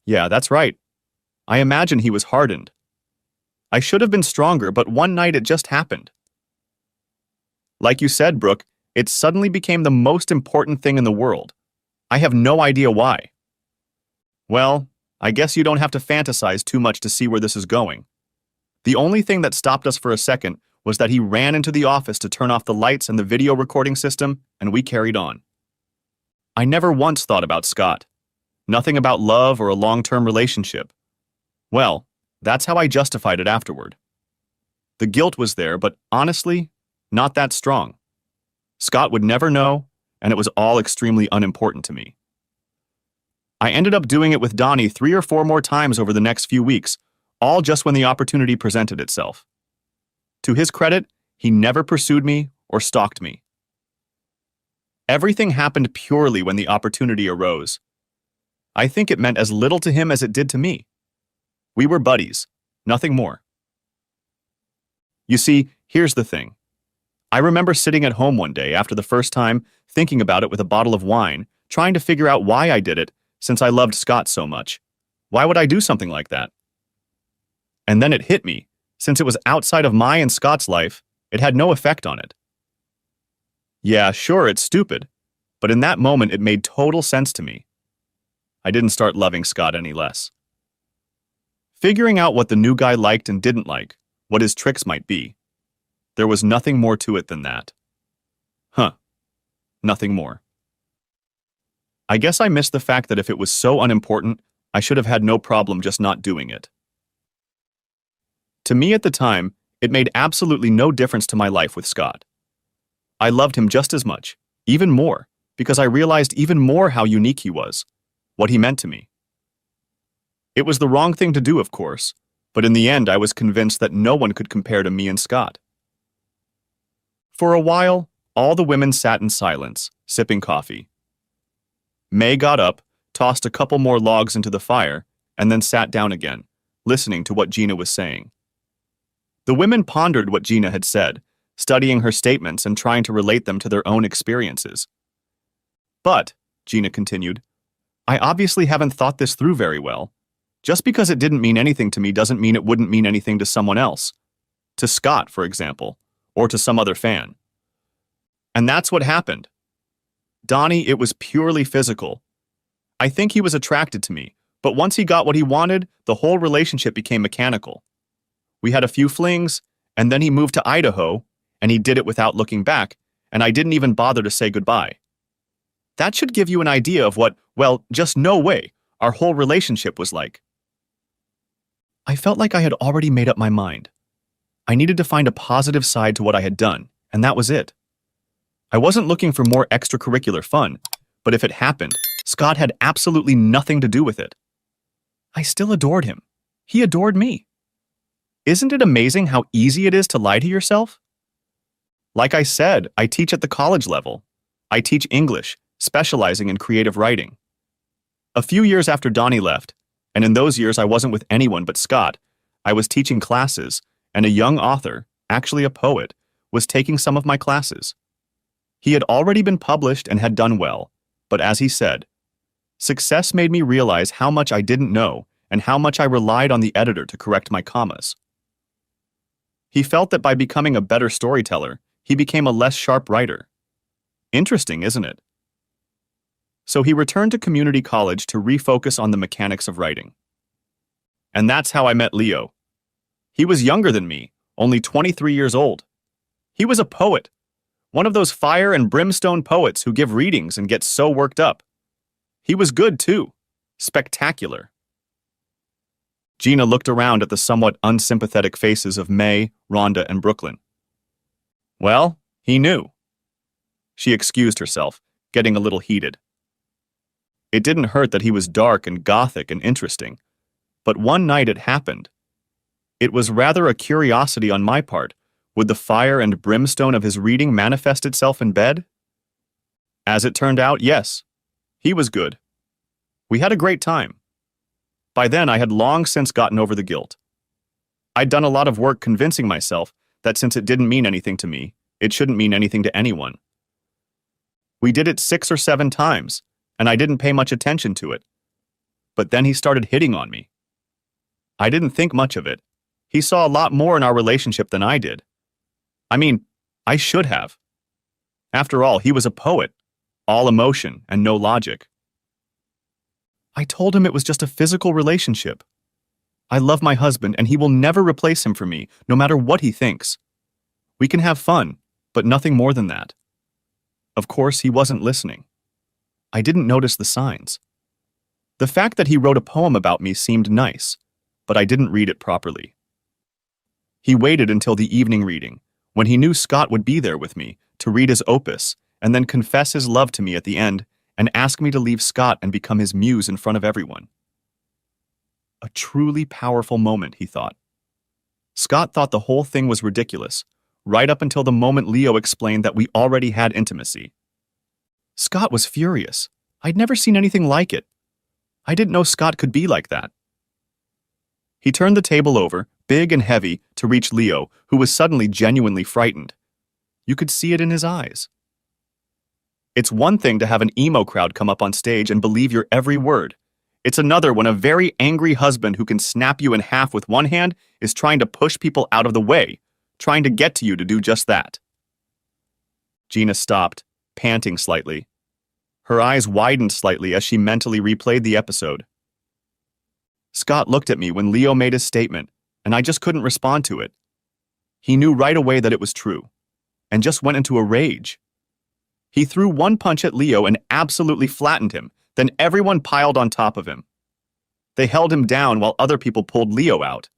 Yeah, that's right. I imagine he was hardened. I should have been stronger, but one night it just happened. Like you said, Brooke, it suddenly became the most important thing in the world. I have no idea why. Well, I guess you don't have to fantasize too much to see where this is going. The only thing that stopped us for a second was that he ran into the office to turn off the lights and the video recording system, and we carried on. I never once thought about Scott. Nothing about love or a long-term relationship. Well, that's how I justified it afterward. The guilt was there, but honestly, not that strong. Scott would never know, and it was all extremely unimportant to me. I ended up doing it with Donnie 3 or 4 more times over the next few weeks, all just when the opportunity presented itself. To his credit, he never pursued me or stalked me. Everything happened purely when the opportunity arose. I think it meant as little to him as it did to me. We were buddies, nothing more. You see, here's the thing. I remember sitting at home one day after the first time, thinking about it with a bottle of wine, trying to figure out why I did it since I loved Scott so much. Why would I do something like that? And then it hit me. Since it was outside of my and Scott's life, it had no effect on it. Yeah, sure, it's stupid, but in that moment it made total sense to me. I didn't start loving Scott any less. Figuring out what the new guy liked and didn't like, what his tricks might be, there was nothing more to it than that. Nothing more. I guess I missed the fact that if it was so unimportant, I should have had no problem just not doing it. To me at the time, it made absolutely no difference to my life with Scott. I loved him just as much, even more, because I realized even more how unique he was, what he meant to me. It was the wrong thing to do, of course, but in the end I was convinced that no one could compare to me and Scott. For a while, all the women sat in silence, sipping coffee. May got up, tossed a couple more logs into the fire, and then sat down again, listening to what Gina was saying. The women pondered what Gina had said, studying her statements and trying to relate them to their own experiences. But, Gina continued, I obviously haven't thought this through very well. Just because it didn't mean anything to me doesn't mean it wouldn't mean anything to someone else. To Scott, for example, or to some other fan. And that's what happened. Donnie, it was purely physical. I think he was attracted to me, but once he got what he wanted, the whole relationship became mechanical. We had a few flings, and then he moved to Idaho, and he did it without looking back, and I didn't even bother to say goodbye. That should give you an idea of what, well, just no way, our whole relationship was like. I felt like I had already made up my mind. I needed to find a positive side to what I had done, and that was it. I wasn't looking for more extracurricular fun, but if it happened, Scott had absolutely nothing to do with it. I still adored him. He adored me. Isn't it amazing how easy it is to lie to yourself? Like I said, I teach at the college level. I teach English, specializing in creative writing. A few years after Donnie left, and in those years I wasn't with anyone but Scott, I was teaching classes, and a young author, actually a poet, was taking some of my classes. He had already been published and had done well, but as he said, success made me realize how much I didn't know and how much I relied on the editor to correct my commas. He felt that by becoming a better storyteller, he became a less sharp writer. Interesting, isn't it? So he returned to community college to refocus on the mechanics of writing. And that's how I met Leo. He was younger than me, only 23 years old. He was a poet, one of those fire and brimstone poets who give readings and get so worked up. He was good, too. Spectacular. Gina looked around at the somewhat unsympathetic faces of May, Rhonda, and Brooklyn. Well, he knew. She excused herself, getting a little heated. It didn't hurt that he was dark and gothic and interesting, but one night it happened. It was rather a curiosity on my part. Would the fire and brimstone of his reading manifest itself in bed? As it turned out, yes. He was good. We had a great time. By then, I had long since gotten over the guilt. I'd done a lot of work convincing myself that since it didn't mean anything to me, it shouldn't mean anything to anyone. We did it 6 or 7 times, and I didn't pay much attention to it. But then he started hitting on me. I didn't think much of it. He saw a lot more in our relationship than I did. I mean, I should have. After all, he was a poet, all emotion and no logic. I told him it was just a physical relationship. I love my husband and he will never replace him for me, no matter what he thinks. We can have fun, but nothing more than that. Of course, he wasn't listening. I didn't notice the signs. The fact that he wrote a poem about me seemed nice, but I didn't read it properly. He waited until the evening reading, when he knew Scott would be there with me, to read his opus and then confess his love to me at the end and ask me to leave Scott and become his muse in front of everyone. A truly powerful moment, he thought. Scott thought the whole thing was ridiculous, right up until the moment Leo explained that we already had intimacy. Scott was furious. I'd never seen anything like it. I didn't know Scott could be like that. He turned the table over, big and heavy, to reach Leo, who was suddenly genuinely frightened. You could see it in his eyes. It's one thing to have an emo crowd come up on stage and believe your every word. It's another when a very angry husband who can snap you in half with one hand is trying to push people out of the way, trying to get to you to do just that. Gina stopped, panting slightly. Her eyes widened slightly as she mentally replayed the episode. Scott looked at me when Leo made his statement, and I just couldn't respond to it. He knew right away that it was true, and just went into a rage. He threw one punch at Leo and absolutely flattened him, then everyone piled on top of him. They held him down while other people pulled Leo out.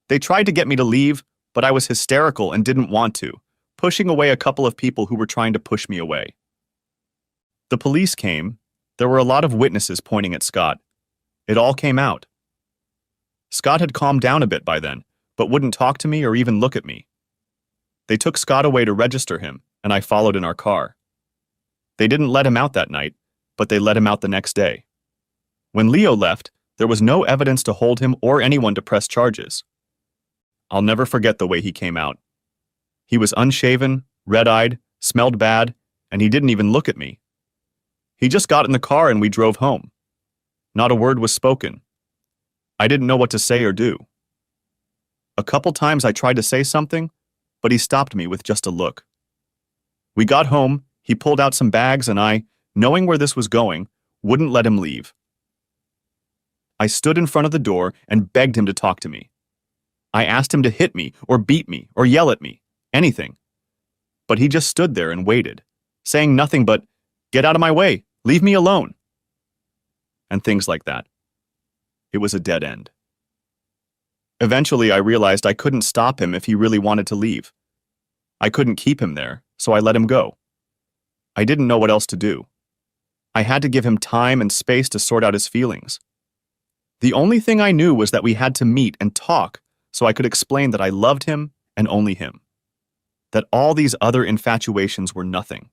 They tried to get me to leave, but I was hysterical and didn't want to, pushing away a couple of people who were trying to push me away. The police came. There were a lot of witnesses pointing at Scott. It all came out. Scott had calmed down a bit by then, but wouldn't talk to me or even look at me. They took Scott away to register him, and I followed in our car. They didn't let him out that night, but they let him out the next day. When Leo left, there was no evidence to hold him or anyone to press charges. I'll never forget the way he came out. He was unshaven, red-eyed, smelled bad, and he didn't even look at me. He just got in the car and we drove home. Not a word was spoken. I didn't know what to say or do. A couple times I tried to say something, but he stopped me with just a look. We got home, he pulled out some bags, and I, knowing where this was going, wouldn't let him leave. I stood in front of the door and begged him to talk to me. I asked him to hit me or beat me or yell at me, anything. But he just stood there and waited, saying nothing but, "Get out of my way, leave me alone," and things like that. It was a dead end. Eventually, I realized I couldn't stop him if he really wanted to leave. I couldn't keep him there, so I let him go. I didn't know what else to do. I had to give him time and space to sort out his feelings. The only thing I knew was that we had to meet and talk so I could explain that I loved him and only him. That all these other infatuations were nothing.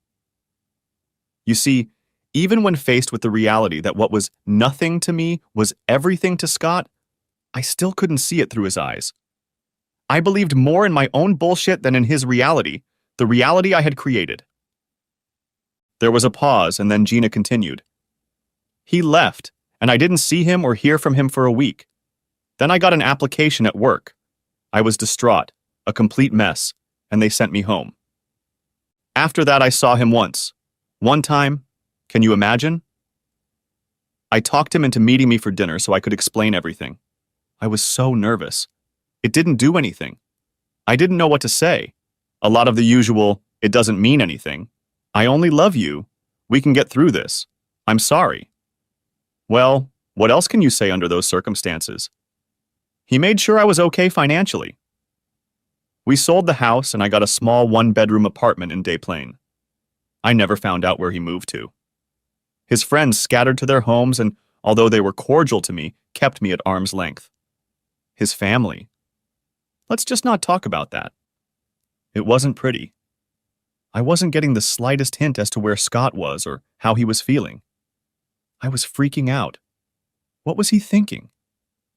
You see, even when faced with the reality that what was nothing to me was everything to Scott, I still couldn't see it through his eyes. I believed more in my own bullshit than in his reality, the reality I had created. There was a pause, and then Gina continued. He left, and I didn't see him or hear from him for a week. Then I got an application at work. I was distraught, a complete mess, and they sent me home. After that, I saw him once. One time. Can you imagine? I talked him into meeting me for dinner so I could explain everything. I was so nervous. It didn't do anything. I didn't know what to say. A lot of the usual, it doesn't mean anything. I only love you. We can get through this. I'm sorry. Well, what else can you say under those circumstances? He made sure I was okay financially. We sold the house and I got a small one-bedroom apartment in Des Plaines. I never found out where he moved to. His friends scattered to their homes and, although they were cordial to me, kept me at arm's length. His family. Let's just not talk about that. It wasn't pretty. I wasn't getting the slightest hint as to where Scott was or how he was feeling. I was freaking out. What was he thinking?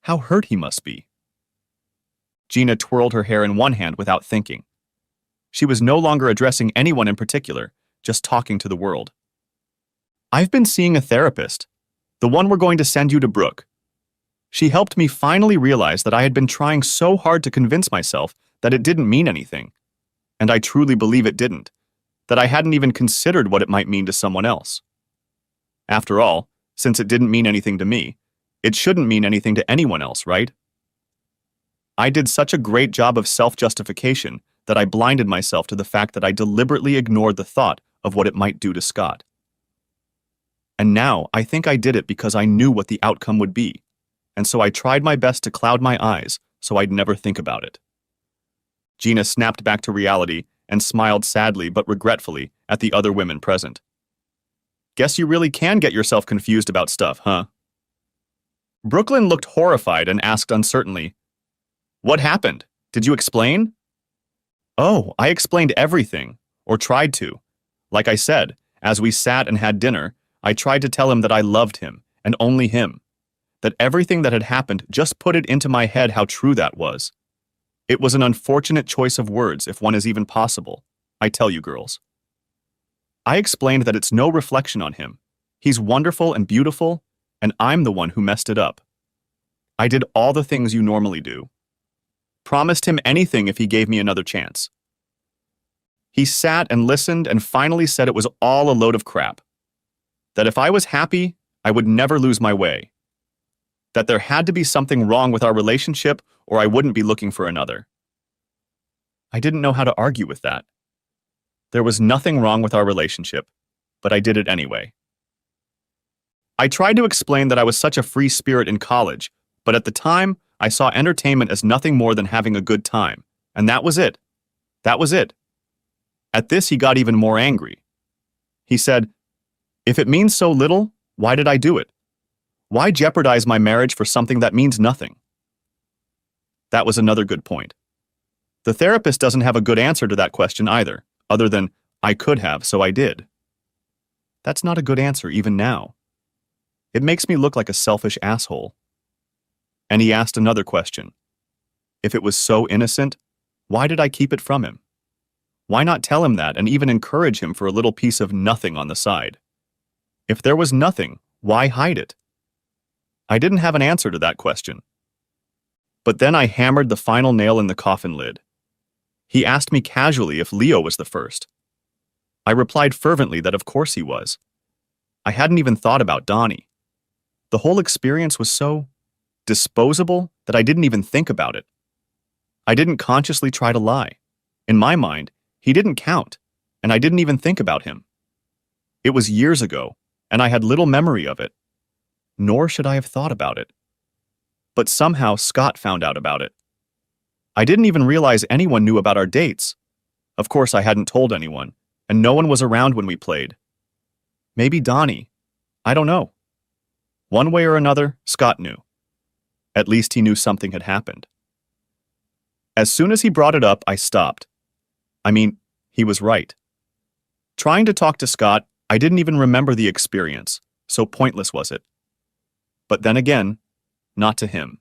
How hurt he must be. Gina twirled her hair in one hand without thinking. She was no longer addressing anyone in particular, just talking to the world. I've been seeing a therapist, the one we're going to send you to Brooke. She helped me finally realize that I had been trying so hard to convince myself that it didn't mean anything. And I truly believe it didn't, that I hadn't even considered what it might mean to someone else. After all, since it didn't mean anything to me, it shouldn't mean anything to anyone else, right? I did such a great job of self-justification that I blinded myself to the fact that I deliberately ignored the thought of what it might do to Scott. And now I think I did it because I knew what the outcome would be, and so I tried my best to cloud my eyes so I'd never think about it. Gina snapped back to reality and smiled sadly but regretfully at the other women present. Guess you really can get yourself confused about stuff, huh? Brooklyn looked horrified and asked uncertainly, "What happened? Did you explain?" "Oh, I explained everything, or tried to. Like I said, as we sat and had dinner, I tried to tell him that I loved him, and only him. That everything that had happened just put it into my head how true that was. It was an unfortunate choice of words, if one is even possible. I tell you, girls. I explained that it's no reflection on him. He's wonderful and beautiful, and I'm the one who messed it up. I did all the things you normally do. Promised him anything if he gave me another chance. He sat and listened and finally said it was all a load of crap. That if I was happy, I would never lose my way. That there had to be something wrong with our relationship or I wouldn't be looking for another. I didn't know how to argue with that. There was nothing wrong with our relationship, but I did it anyway. I tried to explain that I was such a free spirit in college, but at the time, I saw entertainment as nothing more than having a good time, and that was it. That was it. At this, he got even more angry. He said, "If it means so little, why did I do it? Why jeopardize my marriage for something that means nothing?" That was another good point. The therapist doesn't have a good answer to that question either, other than, "I could have, so I did." That's not a good answer even now. It makes me look like a selfish asshole. And he asked another question. If it was so innocent, why did I keep it from him? Why not tell him that and even encourage him for a little piece of nothing on the side? If there was nothing, why hide it? I didn't have an answer to that question. But then I hammered the final nail in the coffin lid. He asked me casually if Leo was the first. I replied fervently that of course he was. I hadn't even thought about Donnie. The whole experience was so disposable that I didn't even think about it. I didn't consciously try to lie. In my mind, he didn't count, and I didn't even think about him. It was years ago, and I had little memory of it. Nor should I have thought about it. But somehow Scott found out about it. I didn't even realize anyone knew about our dates. Of course, I hadn't told anyone, and no one was around when we played. Maybe Donnie. I don't know. One way or another, Scott knew. At least he knew something had happened. As soon as he brought it up, I stopped. I mean, he was right. Trying to talk to Scott, I didn't even remember the experience, so pointless was it. But then again, not to him.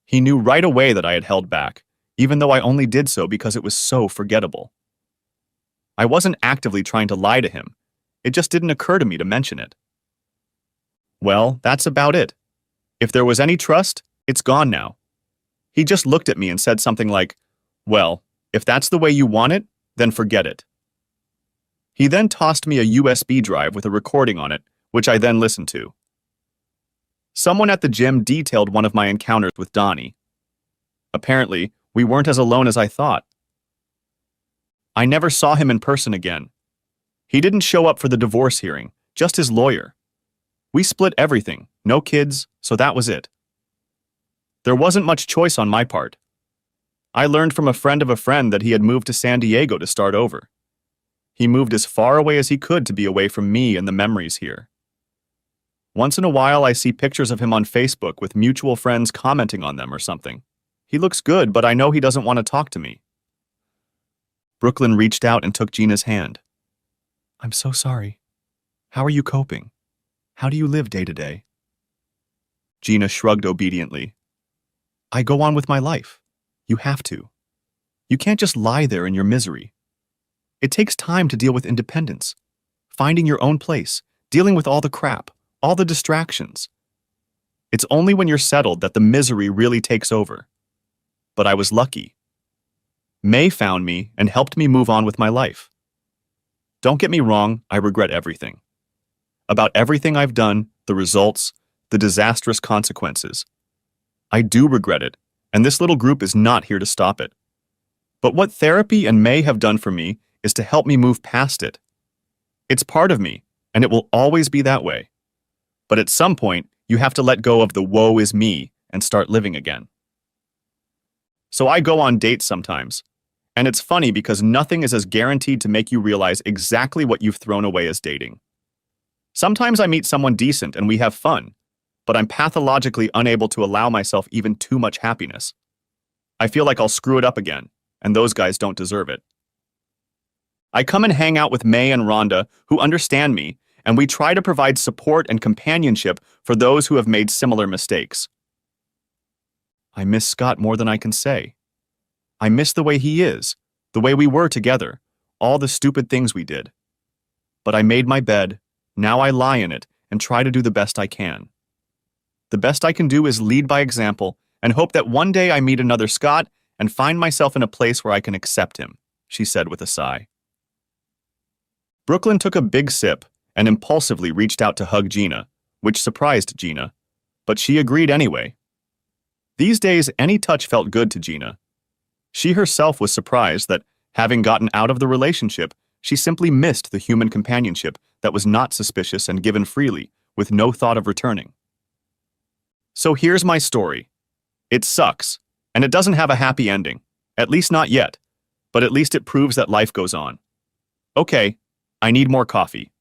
He knew right away that I had held back, even though I only did so because it was so forgettable. I wasn't actively trying to lie to him. It just didn't occur to me to mention it. Well, that's about it. If there was any trust, it's gone now. He just looked at me and said something like, "Well, if that's the way you want it, then forget it." He then tossed me a USB drive with a recording on it, which I then listened to. Someone at the gym detailed one of my encounters with Donnie. Apparently, We weren't as alone as I thought. I never saw him in person again. He didn't show up for the divorce hearing, just his lawyer. We split everything, no kids, so that was it. There wasn't much choice on my part. I learned from a friend of a friend that he had moved to San Diego to start over. He moved as far away as he could to be away from me and the memories here. Once in a while, I see pictures of him on Facebook with mutual friends commenting on them or something. He looks good, but I know he doesn't want to talk to me. Brooklyn reached out and took Gina's hand. I'm so sorry. How are you coping? How do you live day to day? Gina shrugged obediently. I go on with my life. You have to. You can't just lie there in your misery. It takes time to deal with independence, finding your own place, dealing with all the crap, all the distractions. It's only when you're settled that the misery really takes over. But I was lucky. May found me and helped me move on with my life. Don't get me wrong, I regret everything. About everything I've done, the results, the disastrous consequences. I do regret it, and this little group is not here to stop it. But what therapy and May have done for me is to help me move past it. It's part of me, and it will always be that way. But at some point, you have to let go of the woe is me and start living again. So I go on dates sometimes. And it's funny because nothing is as guaranteed to make you realize exactly what you've thrown away as dating. Sometimes I meet someone decent and we have fun, but I'm pathologically unable to allow myself even too much happiness. I feel like I'll screw it up again, and those guys don't deserve it. I come and hang out with May and Rhonda, who understand me, and we try to provide support and companionship for those who have made similar mistakes. I miss Scott more than I can say. I miss the way he is, the way we were together, all the stupid things we did. But I made my bed, now I lie in it, and try to do the best I can. The best I can do is lead by example and hope that one day I meet another Scott and find myself in a place where I can accept him, she said with a sigh. Brooklyn took a big sip and impulsively reached out to hug Gina, which surprised Gina, but she agreed anyway. These days, any touch felt good to Gina. She herself was surprised that, having gotten out of the relationship, she simply missed the human companionship that was not suspicious and given freely, with no thought of returning. So here's my story. It sucks, and it doesn't have a happy ending, at least not yet, but at least it proves that life goes on. Okay, I need more coffee.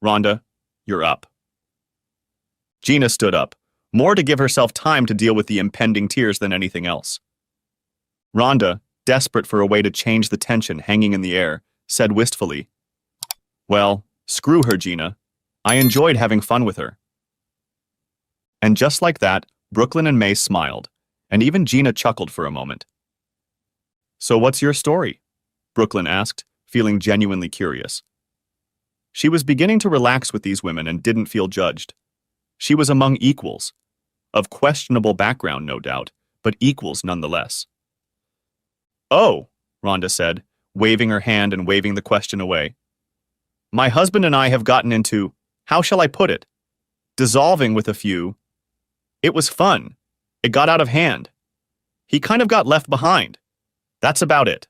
Rhonda, you're up. Gina stood up, more to give herself time to deal with the impending tears than anything else. Rhonda, desperate for a way to change the tension hanging in the air, said wistfully, Well, screw her, Gina. I enjoyed having fun with her. And just like that, Brooklyn and May smiled, and even Gina chuckled for a moment. So what's your story? Brooklyn asked, feeling genuinely curious. She was beginning to relax with these women and didn't feel judged. She was among equals, of questionable background, no doubt, but equals nonetheless. Oh, Rhonda said, waving her hand and waving the question away. My husband and I have gotten into, how shall I put it, dissolving with a few. It was fun. It got out of hand. He kind of got left behind. That's about it.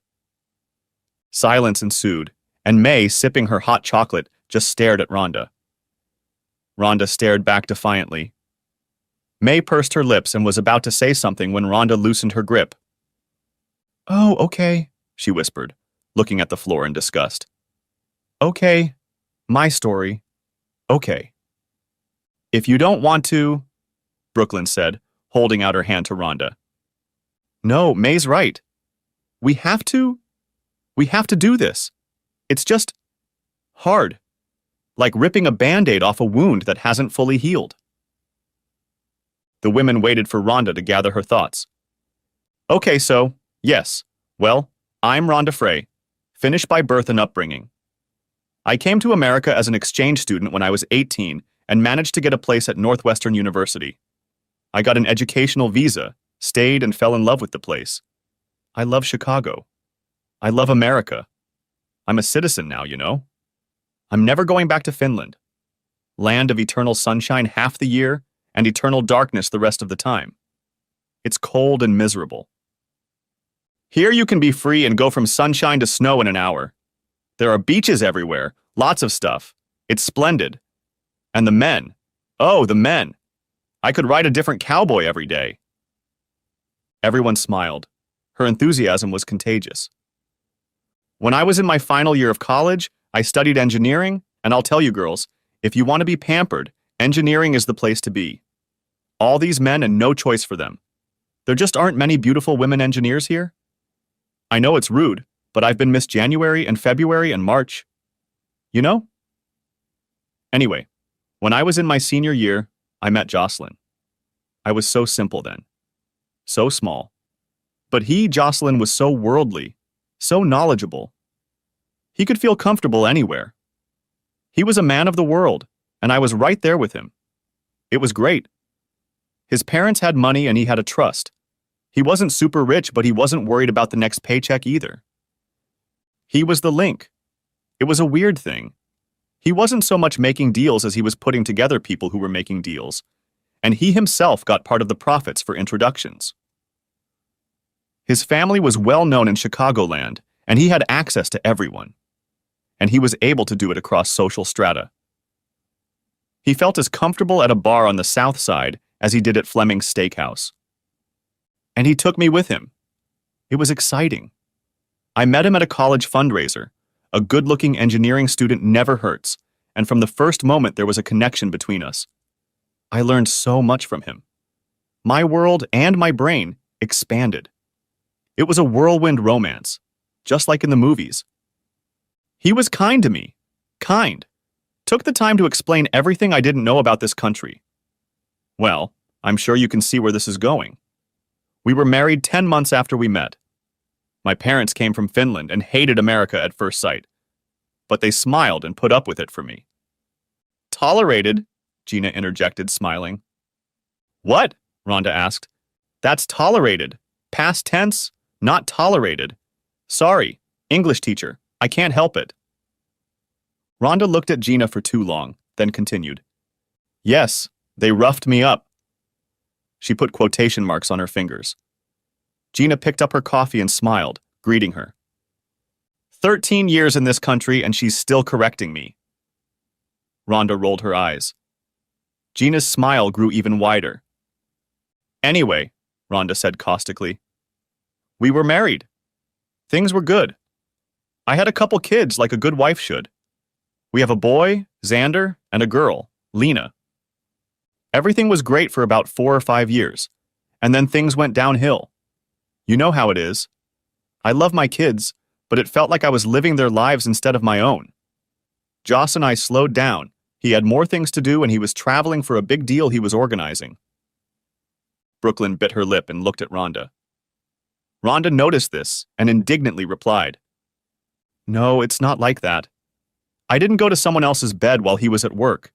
Silence ensued, and May, sipping her hot chocolate, just stared at Rhonda. Rhonda stared back defiantly. May pursed her lips and was about to say something when Rhonda loosened her grip. Oh, okay, she whispered, looking at the floor in disgust. Okay, my story. Okay. If you don't want to, Brooklyn said, holding out her hand to Rhonda. No, May's right. We have to do this. It's just hard, like ripping a Band-Aid off a wound that hasn't fully healed. The women waited for Rhonda to gather her thoughts. Okay, so, yes, well, I'm Rhonda Frey, Finnish by birth and upbringing. I came to America as an exchange student when I was 18 and managed to get a place at Northwestern University. I got an educational visa, stayed and fell in love with the place. I love Chicago. I love America. I'm a citizen now, you know. I'm never going back to Finland. Land of eternal sunshine half the year and eternal darkness the rest of the time. It's cold and miserable. Here you can be free and go from sunshine to snow in an hour. There are beaches everywhere, lots of stuff. It's splendid. And the men. Oh, the men. I could ride a different cowboy every day. Everyone smiled. Her enthusiasm was contagious. When I was in my final year of college, I studied engineering, and I'll tell you girls, if you want to be pampered, engineering is the place to be. All these men and no choice for them. There just aren't many beautiful women engineers here. I know it's rude, but I've been Miss January and February and March. You know? Anyway, when I was in my senior year, I met Jocelyn. I was so simple then. So small. But Jocelyn, was so worldly, so knowledgeable. He could feel comfortable anywhere. He was a man of the world, and I was right there with him. It was great. His parents had money and he had a trust. He wasn't super rich, but he wasn't worried about the next paycheck either. He was the link. It was a weird thing. He wasn't so much making deals as he was putting together people who were making deals, and he himself got part of the profits for introductions. His family was well known in Chicagoland, and he had access to everyone. And he was able to do it across social strata. He felt as comfortable at a bar on the South Side as he did at Fleming's Steakhouse. And he took me with him. It was exciting. I met him at a college fundraiser. A good-looking engineering student never hurts, and from the first moment there was a connection between us. I learned so much from him. My world and my brain expanded. It was a whirlwind romance, just like in the movies. He was kind to me. Kind. Took the time to explain everything I didn't know about this country. Well, I'm sure you can see where this is going. We were married 10 months after we met. My parents came from Finland and hated America at first sight, but they smiled and put up with it for me. Tolerated, Gina interjected, smiling. What? Rhonda asked. That's tolerated. Past tense, not tolerated. Sorry, English teacher, I can't help it. Rhonda looked at Gina for too long, then continued. Yes, they roughed me up. She put quotation marks on her fingers. Gina picked up her coffee and smiled, greeting her. 13 years in this country and she's still correcting me. Rhonda rolled her eyes. Gina's smile grew even wider. Anyway, Rhonda said caustically, we were married. Things were good. I had a couple kids like a good wife should. We have a boy, Xander, and a girl, Lena. Everything was great for about 4 or 5 years, and then things went downhill. You know how it is. I love my kids, but it felt like I was living their lives instead of my own. Joss and I slowed down. He had more things to do and he was traveling for a big deal he was organizing. Brooklyn bit her lip and looked at Rhonda. Rhonda noticed this and indignantly replied, No, it's not like that. I didn't go to someone else's bed while he was at work.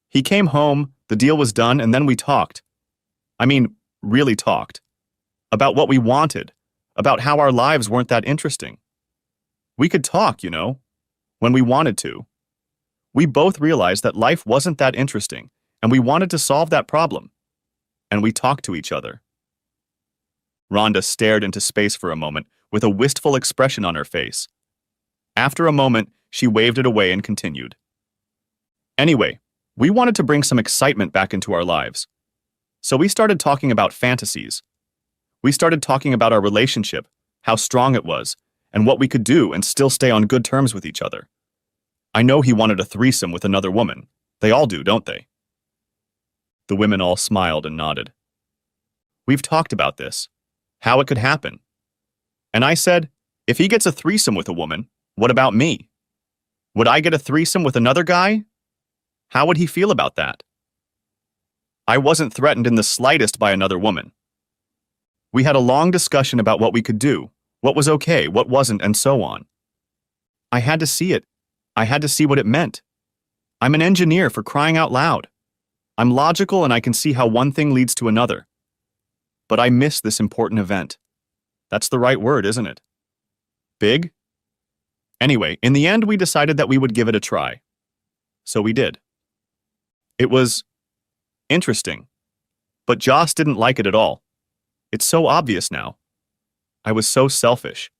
He came home, the deal was done, and then we talked. I mean, really talked. About what we wanted, about how our lives weren't that interesting. We could talk, you know, when we wanted to. We both realized that life wasn't that interesting, and we wanted to solve that problem. And we talked to each other. Rhonda stared into space for a moment with a wistful expression on her face. After a moment, she waved it away and continued. Anyway, we wanted to bring some excitement back into our lives. So we started talking about fantasies. We started talking about our relationship, how strong it was, and what we could do and still stay on good terms with each other. I know he wanted a threesome with another woman. They all do, don't they? The women all smiled and nodded. We've talked about this, how it could happen. And I said, if he gets a threesome with a woman, what about me? Would I get a threesome with another guy? How would he feel about that? I wasn't threatened in the slightest by another woman. We had a long discussion about what we could do, what was okay, what wasn't, and so on. I had to see it. I had to see what it meant. I'm an engineer, for crying out loud. I'm logical and I can see how one thing leads to another. But I miss this important event. That's the right word, isn't it? Big? Anyway, in the end we decided that we would give it a try. So we did. It was interesting. But Joss didn't like it at all. It's so obvious now. I was so selfish.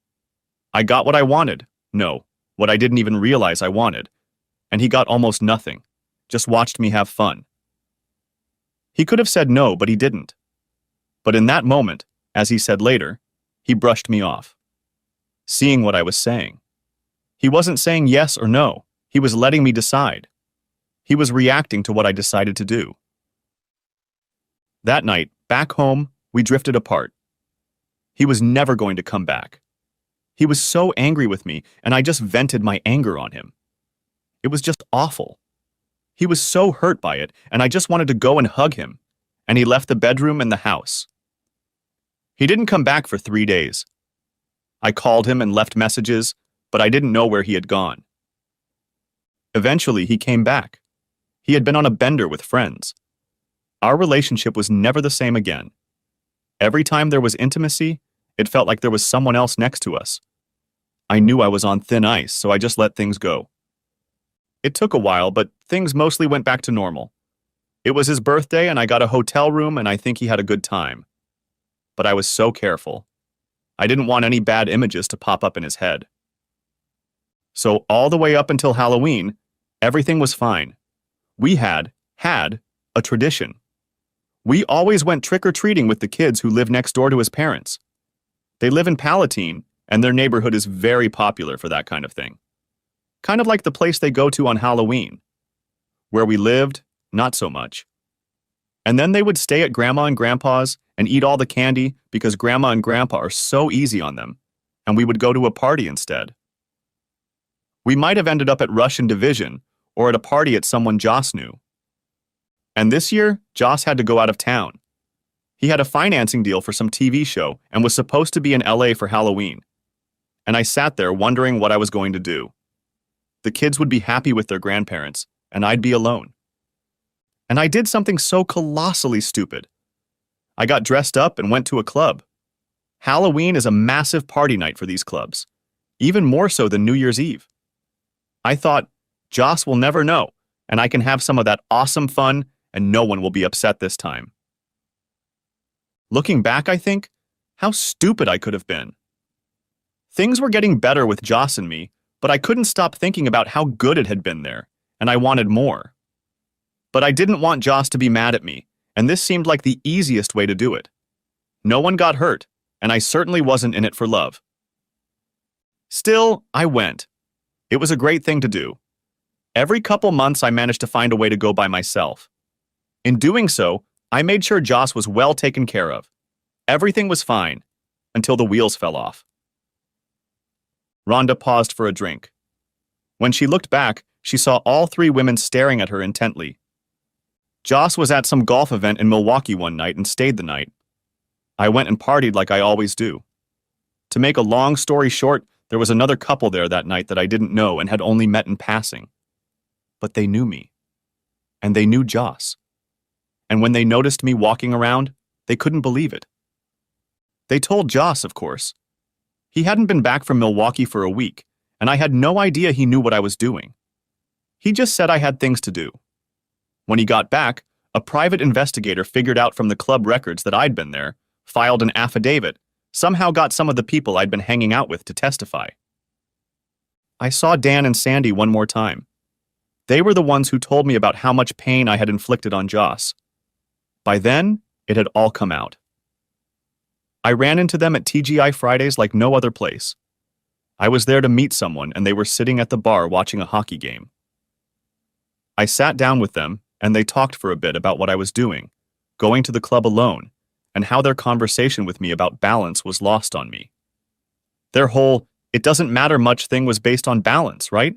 I got what I wanted. No, what I didn't even realize I wanted. And he got almost nothing. Just watched me have fun. He could have said no, but he didn't. But in that moment, as he said later, he brushed me off. Seeing what I was saying. He wasn't saying yes or no. He was letting me decide. He was reacting to what I decided to do. That night, back home, we drifted apart. He was never going to come back. He was so angry with me, and I just vented my anger on him. It was just awful. He was so hurt by it, and I just wanted to go and hug him, and he left the bedroom and the house. He didn't come back for 3 days. I called him and left messages, but I didn't know where he had gone. Eventually, he came back. He had been on a bender with friends. Our relationship was never the same again. Every time there was intimacy, it felt like there was someone else next to us. I knew I was on thin ice, so I just let things go. It took a while, but things mostly went back to normal. It was his birthday, and I got a hotel room, and I think he had a good time. But I was so careful. I didn't want any bad images to pop up in his head. So all the way up until Halloween, everything was fine. We had a tradition. We always went trick-or-treating with the kids who live next door to his parents. They live in Palatine, and their neighborhood is very popular for that kind of thing. Kind of like the place they go to on Halloween. Where we lived, not so much. And then they would stay at Grandma and Grandpa's and eat all the candy because Grandma and Grandpa are so easy on them, and we would go to a party instead. We might have ended up at Russian Division or at a party at someone Joss knew. And this year, Joss had to go out of town. He had a financing deal for some TV show and was supposed to be in LA for Halloween. And I sat there wondering what I was going to do. The kids would be happy with their grandparents, and I'd be alone. And I did something so colossally stupid. I got dressed up and went to a club. Halloween is a massive party night for these clubs, even more so than New Year's Eve. I thought, Joss will never know, and I can have some of that awesome fun, and no one will be upset this time. Looking back, I think, how stupid I could have been. Things were getting better with Joss and me, but I couldn't stop thinking about how good it had been there, and I wanted more. But I didn't want Joss to be mad at me, and this seemed like the easiest way to do it. No one got hurt, and I certainly wasn't in it for love. Still, I went. It was a great thing to do. Every couple months I managed to find a way to go by myself. In doing so, I made sure Joss was well taken care of. Everything was fine, until the wheels fell off. Rhonda paused for a drink. When she looked back, she saw all 3 women staring at her intently. Joss was at some golf event in Milwaukee one night and stayed the night. I went and partied like I always do. To make a long story short, there was another couple there that night that I didn't know and had only met in passing. But they knew me. And they knew Joss. And when they noticed me walking around, they couldn't believe it. They told Joss, of course. He hadn't been back from Milwaukee for a week, and I had no idea he knew what I was doing. He just said I had things to do. When he got back, a private investigator figured out from the club records that I'd been there, filed an affidavit, somehow got some of the people I'd been hanging out with to testify. I saw Dan and Sandy one more time. They were the ones who told me about how much pain I had inflicted on Joss. By then, it had all come out. I ran into them at TGI Fridays like no other place. I was there to meet someone, and they were sitting at the bar watching a hockey game. I sat down with them, and they talked for a bit about what I was doing, going to the club alone, and how their conversation with me about balance was lost on me. Their whole, it doesn't matter much thing was based on balance, right?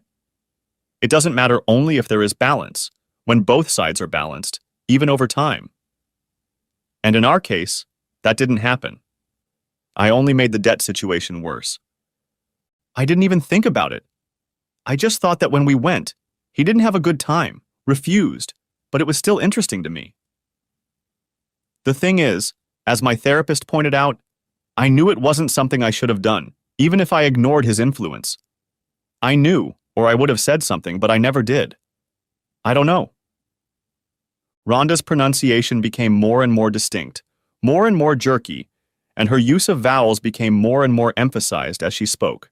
It doesn't matter only if there is balance, when both sides are balanced, even over time. And in our case, that didn't happen. I only made the debt situation worse. I didn't even think about it. I just thought that when we went, he didn't have a good time, refused, but it was still interesting to me. The thing is, as my therapist pointed out, I knew it wasn't something I should have done, even if I ignored his influence. I knew, or I would have said something, but I never did. I don't know. Rhonda's pronunciation became more and more distinct, more and more jerky, and her use of vowels became more and more emphasized as she spoke.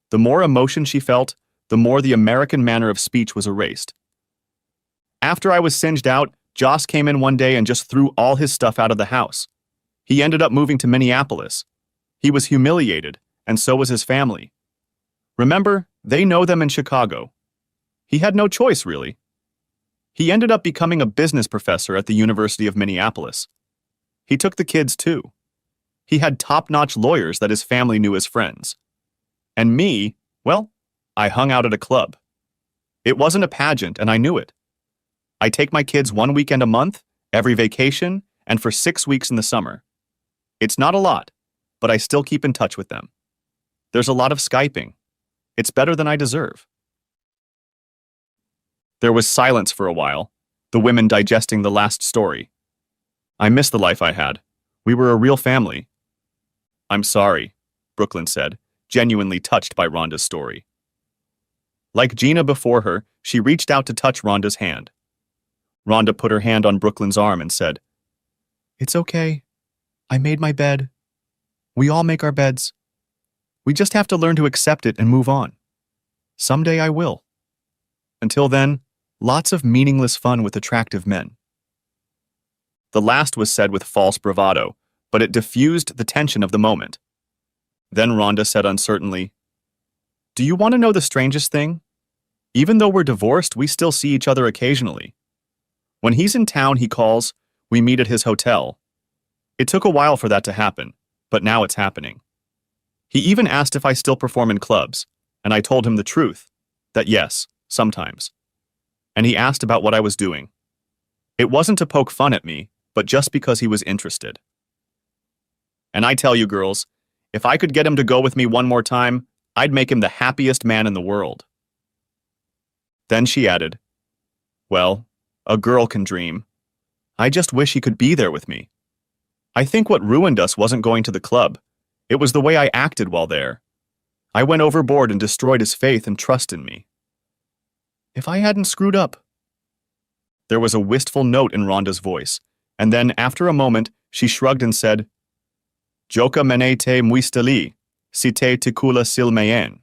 The more emotion she felt, the more the American manner of speech was erased. After I was singed out, Joss came in one day and just threw all his stuff out of the house. He ended up moving to Minneapolis. He was humiliated, and so was his family. Remember, they know them in Chicago. He had no choice, really. He ended up becoming a business professor at the University of Minneapolis. He took the kids, too. He had top-notch lawyers that his family knew as friends. And me, well, I hung out at a club. It wasn't a pageant, and I knew it. I take my kids 1 weekend a month, every vacation, and for 6 weeks in the summer. It's not a lot, but I still keep in touch with them. There's a lot of Skyping. It's better than I deserve. There was silence for a while, the women digesting the last story. I miss the life I had. We were a real family. I'm sorry, Brooklyn said, genuinely touched by Rhonda's story. Like Gina before her, she reached out to touch Rhonda's hand. Rhonda put her hand on Brooklyn's arm and said, "It's okay. I made my bed. We all make our beds. We just have to learn to accept it and move on. Someday I will. Until then, lots of meaningless fun with attractive men." The last was said with false bravado, but it diffused the tension of the moment. Then Rhonda said uncertainly, "Do you want to know the strangest thing? Even though we're divorced, we still see each other occasionally. When he's in town, he calls, we meet at his hotel. It took a while for that to happen, but now it's happening. He even asked if I still perform in clubs, and I told him the truth, that yes, sometimes. And he asked about what I was doing. It wasn't to poke fun at me, but just because he was interested. And I tell you, girls, if I could get him to go with me one more time, I'd make him the happiest man in the world." Then she added, "Well, a girl can dream. I just wish he could be there with me. I think what ruined us wasn't going to the club. It was the way I acted while there. I went overboard and destroyed his faith and trust in me. If I hadn't screwed up." There was a wistful note in Rhonda's voice, and then, after a moment, she shrugged and said, "Joka mene te muisteli, si te tikula silmayen."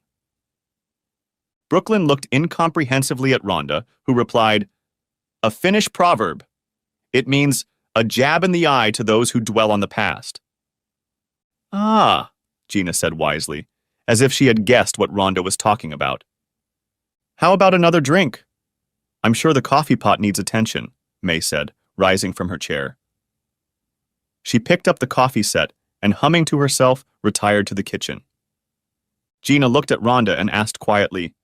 Brooklyn looked incomprehensively at Rhonda, who replied, "A Finnish proverb. It means a jab in the eye to those who dwell on the past." "Ah," Gina said wisely, as if she had guessed what Rhonda was talking about. "How about another drink? I'm sure the coffee pot needs attention," May said, rising from her chair. She picked up the coffee set and, humming to herself, retired to the kitchen. Gina looked at Rhonda and asked quietly,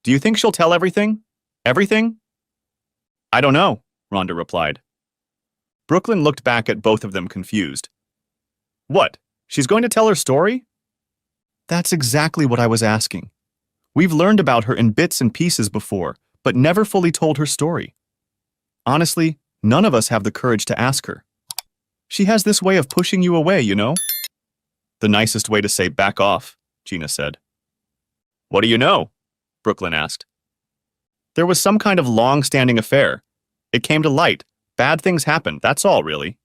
"Do you think she'll tell everything? Everything?" "I don't know," Rhonda replied. Brooklyn looked back at both of them confused. "What? She's going to tell her story?" "That's exactly what I was asking. We've learned about her in bits and pieces before, but never fully told her story. Honestly, none of us have the courage to ask her. She has this way of pushing you away, you know?" "The nicest way to say back off," Gina said. "What do you know?" Brooklyn asked. "There was some kind of long-standing affair. It came to light. Bad things happened, that's all, really."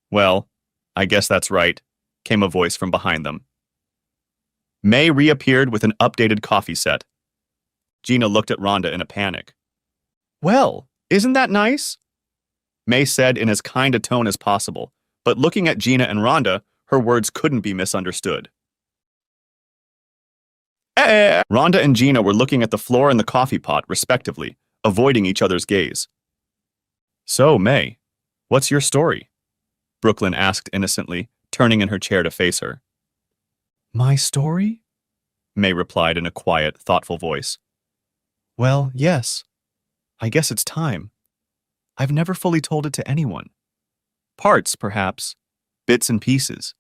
"Well, I guess that's right," came a voice from behind them. May reappeared with an updated coffee set. Gina looked at Rhonda in a panic. "Well, isn't that nice?" May said in as kind a tone as possible, but looking at Gina and Rhonda, her words couldn't be misunderstood. Rhonda and Gina were looking at the floor and the coffee pot, respectively, avoiding each other's gaze. "So, May, what's your story?" Brooklyn asked innocently, turning in her chair to face her. "My story?" May replied in a quiet, thoughtful voice. "Well, yes. I guess it's time. I've never fully told it to anyone. Parts, perhaps. Bits and pieces.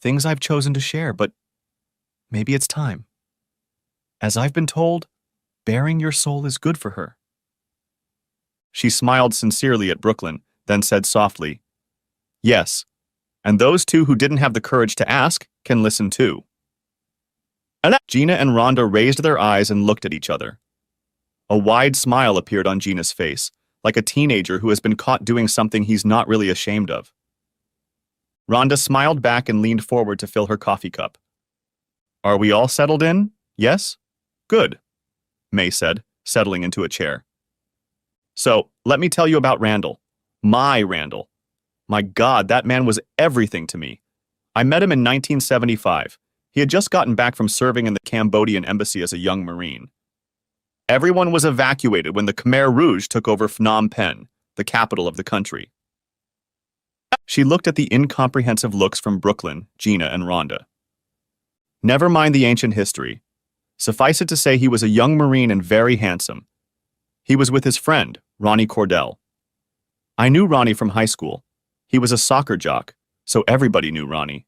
Things I've chosen to share, but maybe it's time. As I've been told, bearing your soul is good for her." She smiled sincerely at Brooklyn, then said softly, "Yes, and those two who didn't have the courage to ask can listen too." Gina and Rhonda raised their eyes and looked at each other. A wide smile appeared on Gina's face, like a teenager who has been caught doing something he's not really ashamed of. Rhonda smiled back and leaned forward to fill her coffee cup. Are we all settled in? Yes? Good, May said, settling into a chair. So, let me tell you about Randall. My Randall. My God, that man was everything to me. I met him in 1975. He had just gotten back from serving in the Cambodian embassy as a young Marine. Everyone was evacuated when the Khmer Rouge took over Phnom Penh, the capital of the country. She looked at the incomprehensive looks from Brooklyn, Gina, and Rhonda. Never mind the ancient history. Suffice it to say he was a young Marine and very handsome. He was with his friend, Ronnie Cordell. I knew Ronnie from high school. He was a soccer jock, so everybody knew Ronnie.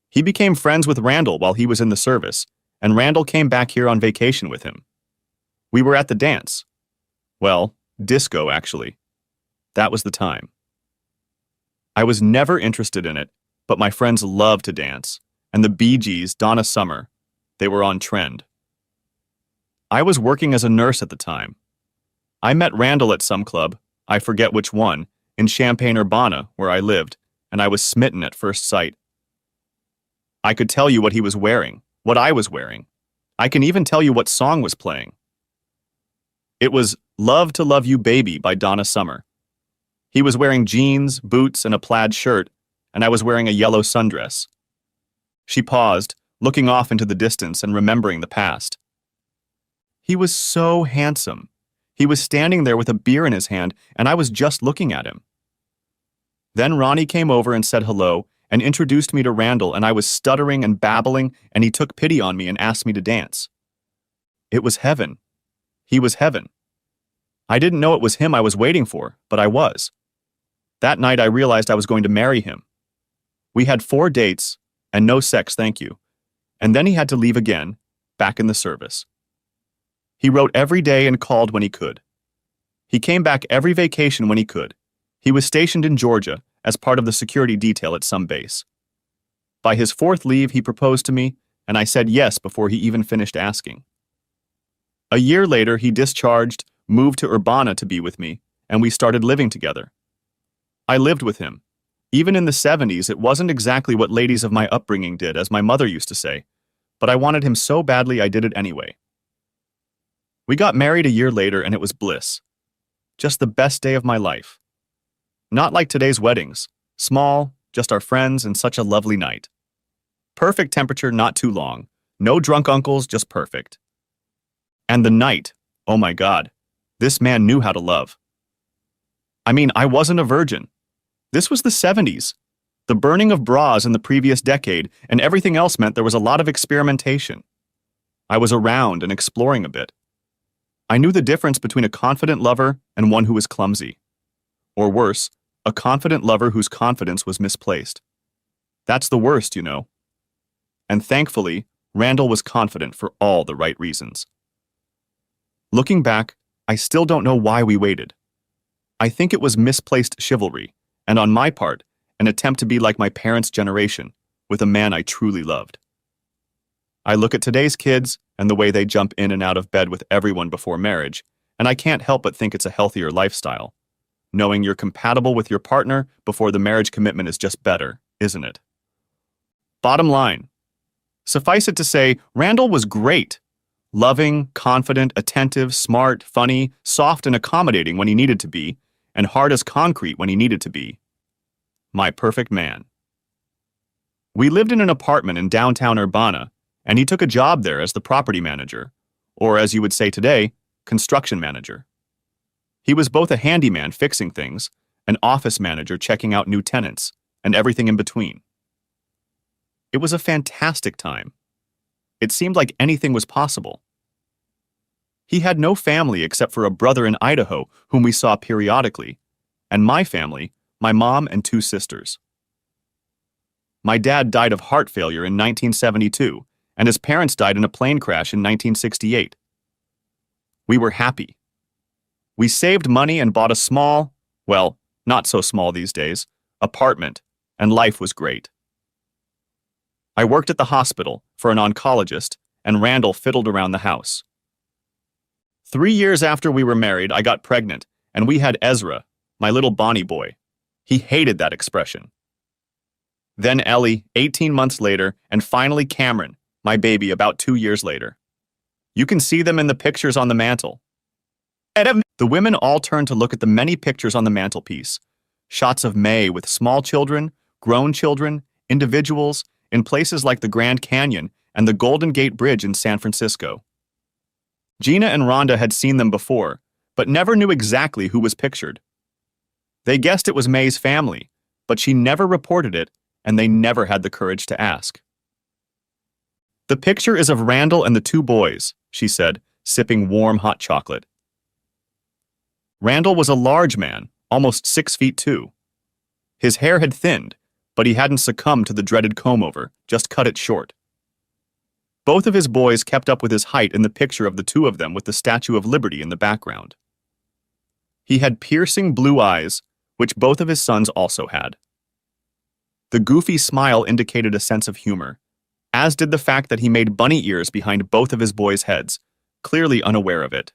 He became friends with Randall while he was in the service, and Randall came back here on vacation with him. We were at the dance. Well, disco, actually. That was the time. I was never interested in it, but my friends loved to dance, and the Bee Gees, Donna Summer, they were on trend. I was working as a nurse at the time. I met Randall at some club, I forget which one, in Champaign-Urbana, where I lived, and I was smitten at first sight. I could tell you what he was wearing, what I was wearing. I can even tell you what song was playing. It was Love to Love You Baby by Donna Summer. He was wearing jeans, boots, and a plaid shirt, and I was wearing a yellow sundress. She paused, looking off into the distance and remembering the past. He was so handsome. He was standing there with a beer in his hand, and I was just looking at him. Then Ronnie came over and said hello, and introduced me to Randall, and I was stuttering and babbling, and he took pity on me and asked me to dance. It was heaven. He was heaven. I didn't know it was him I was waiting for, but I was. That night I realized I was going to marry him. We had 4 dates, and no sex, thank you. And then he had to leave again, back in the service. He wrote every day and called when he could. He came back every vacation when he could. He was stationed in Georgia as part of the security detail at some base. By his 4th leave, he proposed to me, and I said yes before he even finished asking. A year later, he discharged, moved to Urbana to be with me, and we started living together. I lived with him. Even in the 70s, it wasn't exactly what ladies of my upbringing did, as my mother used to say, but I wanted him so badly I did it anyway. We got married a year later, and it was bliss. Just the best day of my life. Not like today's weddings. Small, just our friends, and such a lovely night. Perfect temperature, not too long. No drunk uncles, just perfect. And the night, oh my God, this man knew how to love. I mean, I wasn't a virgin. This was the 70s. The burning of bras in the previous decade, and everything else meant there was a lot of experimentation. I was around and exploring a bit. I knew the difference between a confident lover and one who was clumsy. Or worse, a confident lover whose confidence was misplaced. That's the worst, you know. And thankfully, Randall was confident for all the right reasons. Looking back, I still don't know why we waited. I think it was misplaced chivalry, and on my part, an attempt to be like my parents' generation, with a man I truly loved. I look at today's kids and the way they jump in and out of bed with everyone before marriage, and I can't help but think it's a healthier lifestyle. Knowing you're compatible with your partner before the marriage commitment is just better, isn't it? Bottom line. Suffice it to say, Randall was great. Loving, confident, attentive, smart, funny, soft and accommodating when he needed to be, and hard as concrete when he needed to be. My perfect man. We lived in an apartment in downtown Urbana, and he took a job there as the property manager, or as you would say today, construction manager. He was both a handyman fixing things, an office manager checking out new tenants, and everything in between. It was a fantastic time. It seemed like anything was possible. He had no family except for a brother in Idaho whom we saw periodically, and my family, my mom and 2 sisters. My dad died of heart failure in 1972, and his parents died in a plane crash in 1968. We were happy. We saved money and bought a small, well, not so small these days, apartment, and life was great. I worked at the hospital for an oncologist, and Randall fiddled around the house. 3 years after we were married, I got pregnant, and we had Ezra, my little Bonnie boy. He hated that expression. Then Ellie, 18 months later, and finally Cameron, my baby, about 2 years later. You can see them in the pictures on the mantle. The women all turned to look at the many pictures on the mantelpiece. Shots of May with small children, grown children, individuals, in places like the Grand Canyon and the Golden Gate Bridge in San Francisco. Gina and Rhonda had seen them before, but never knew exactly who was pictured. They guessed it was May's family, but she never reported it, and they never had the courage to ask. The picture is of Randall and the 2 boys, she said, sipping warm hot chocolate. Randall was a large man, almost 6 feet 2. His hair had thinned, but he hadn't succumbed to the dreaded comb-over, just cut it short. Both of his boys kept up with his height in the picture of the 2 of them with the Statue of Liberty in the background. He had piercing blue eyes, which both of his sons also had. The goofy smile indicated a sense of humor, as did the fact that he made bunny ears behind both of his boys' heads, clearly unaware of it.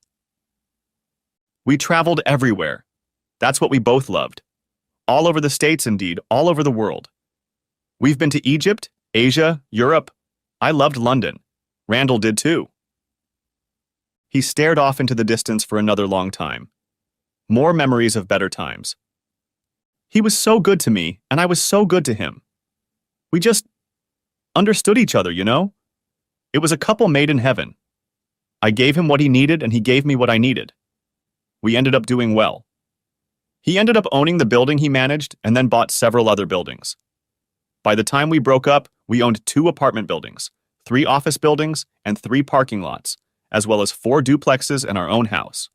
We traveled everywhere. That's what we both loved. All over the States, indeed, all over the world. We've been to Egypt, Asia, Europe. I loved London. Randall did too. He stared off into the distance for another long time. More memories of better times. He was so good to me, and I was so good to him. We just understood each other, you know? It was a couple made in heaven. I gave him what he needed, and he gave me what I needed. We ended up doing well. He ended up owning the building he managed and then bought several other buildings. By the time we broke up, we owned 2 apartment buildings, 3 office buildings, and 3 parking lots, as well as 4 duplexes and our own house.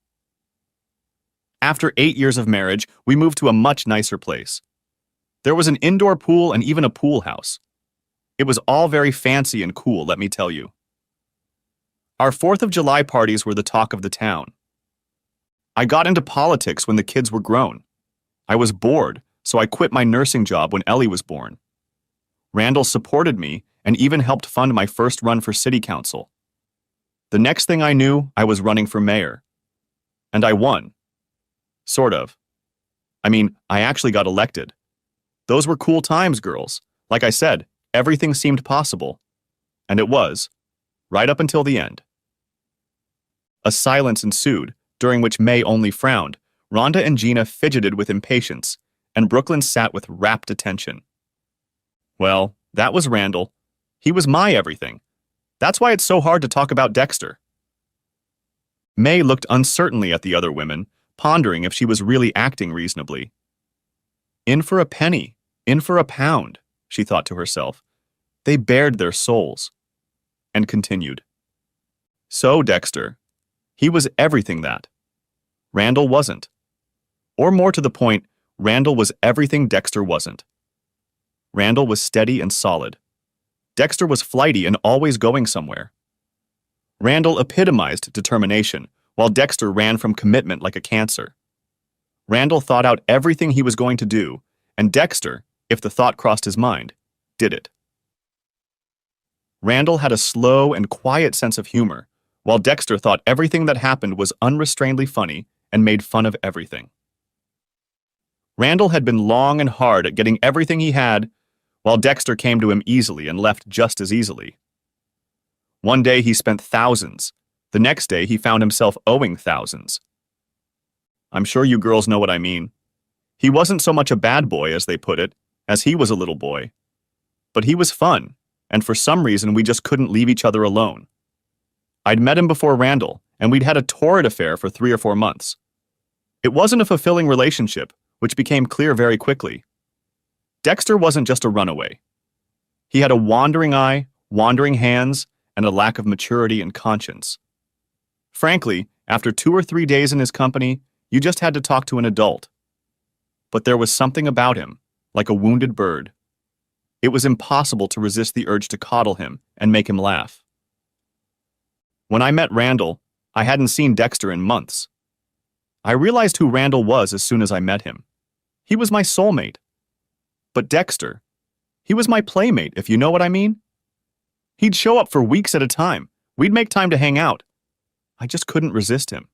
After 8 years of marriage, we moved to a much nicer place. There was an indoor pool and even a pool house. It was all very fancy and cool, let me tell you. Our 4th of July parties were the talk of the town. I got into politics when the kids were grown. I was bored, so I quit my nursing job when Ellie was born. Randall supported me and even helped fund my first run for city council. The next thing I knew, I was running for mayor. And I won. Sort of. I mean, I actually got elected. Those were cool times, girls. Like I said, everything seemed possible. And it was, right up until the end. A silence ensued, during which May only frowned. Rhonda and Gina fidgeted with impatience, and Brooklyn sat with rapt attention. Well, that was Randall. He was my everything. That's why it's so hard to talk about Dexter. May looked uncertainly at the other women, pondering if she was really acting reasonably. In for a penny, in for a pound, she thought to herself. They bared their souls. And continued. So, Dexter, he was everything that Randall wasn't. Or more to the point, Randall was everything Dexter wasn't. Randall was steady and solid. Dexter was flighty and always going somewhere. Randall epitomized determination, while Dexter ran from commitment like a cancer. Randall thought out everything he was going to do, and Dexter, if the thought crossed his mind, did it. Randall had a slow and quiet sense of humor, while Dexter thought everything that happened was unrestrainedly funny and made fun of everything. Randall had been long and hard at getting everything he had, while Dexter came to him easily and left just as easily. One day he spent thousands. The next day he found himself owing thousands. I'm sure you girls know what I mean. He wasn't so much a bad boy, as they put it, as he was a little boy. But he was fun, and for some reason we just couldn't leave each other alone. I'd met him before Randall, and we'd had a torrid affair for 3 or 4 months. It wasn't a fulfilling relationship, which became clear very quickly. Dexter wasn't just a runaway. He had a wandering eye, wandering hands, and a lack of maturity and conscience. Frankly, after 2 or 3 days in his company, you just had to talk to an adult. But there was something about him, like a wounded bird. It was impossible to resist the urge to coddle him and make him laugh. When I met Randall, I hadn't seen Dexter in months. I realized who Randall was as soon as I met him. He was my soulmate. But Dexter, he was my playmate, if you know what I mean. He'd show up for weeks at a time. We'd make time to hang out. I just couldn't resist him.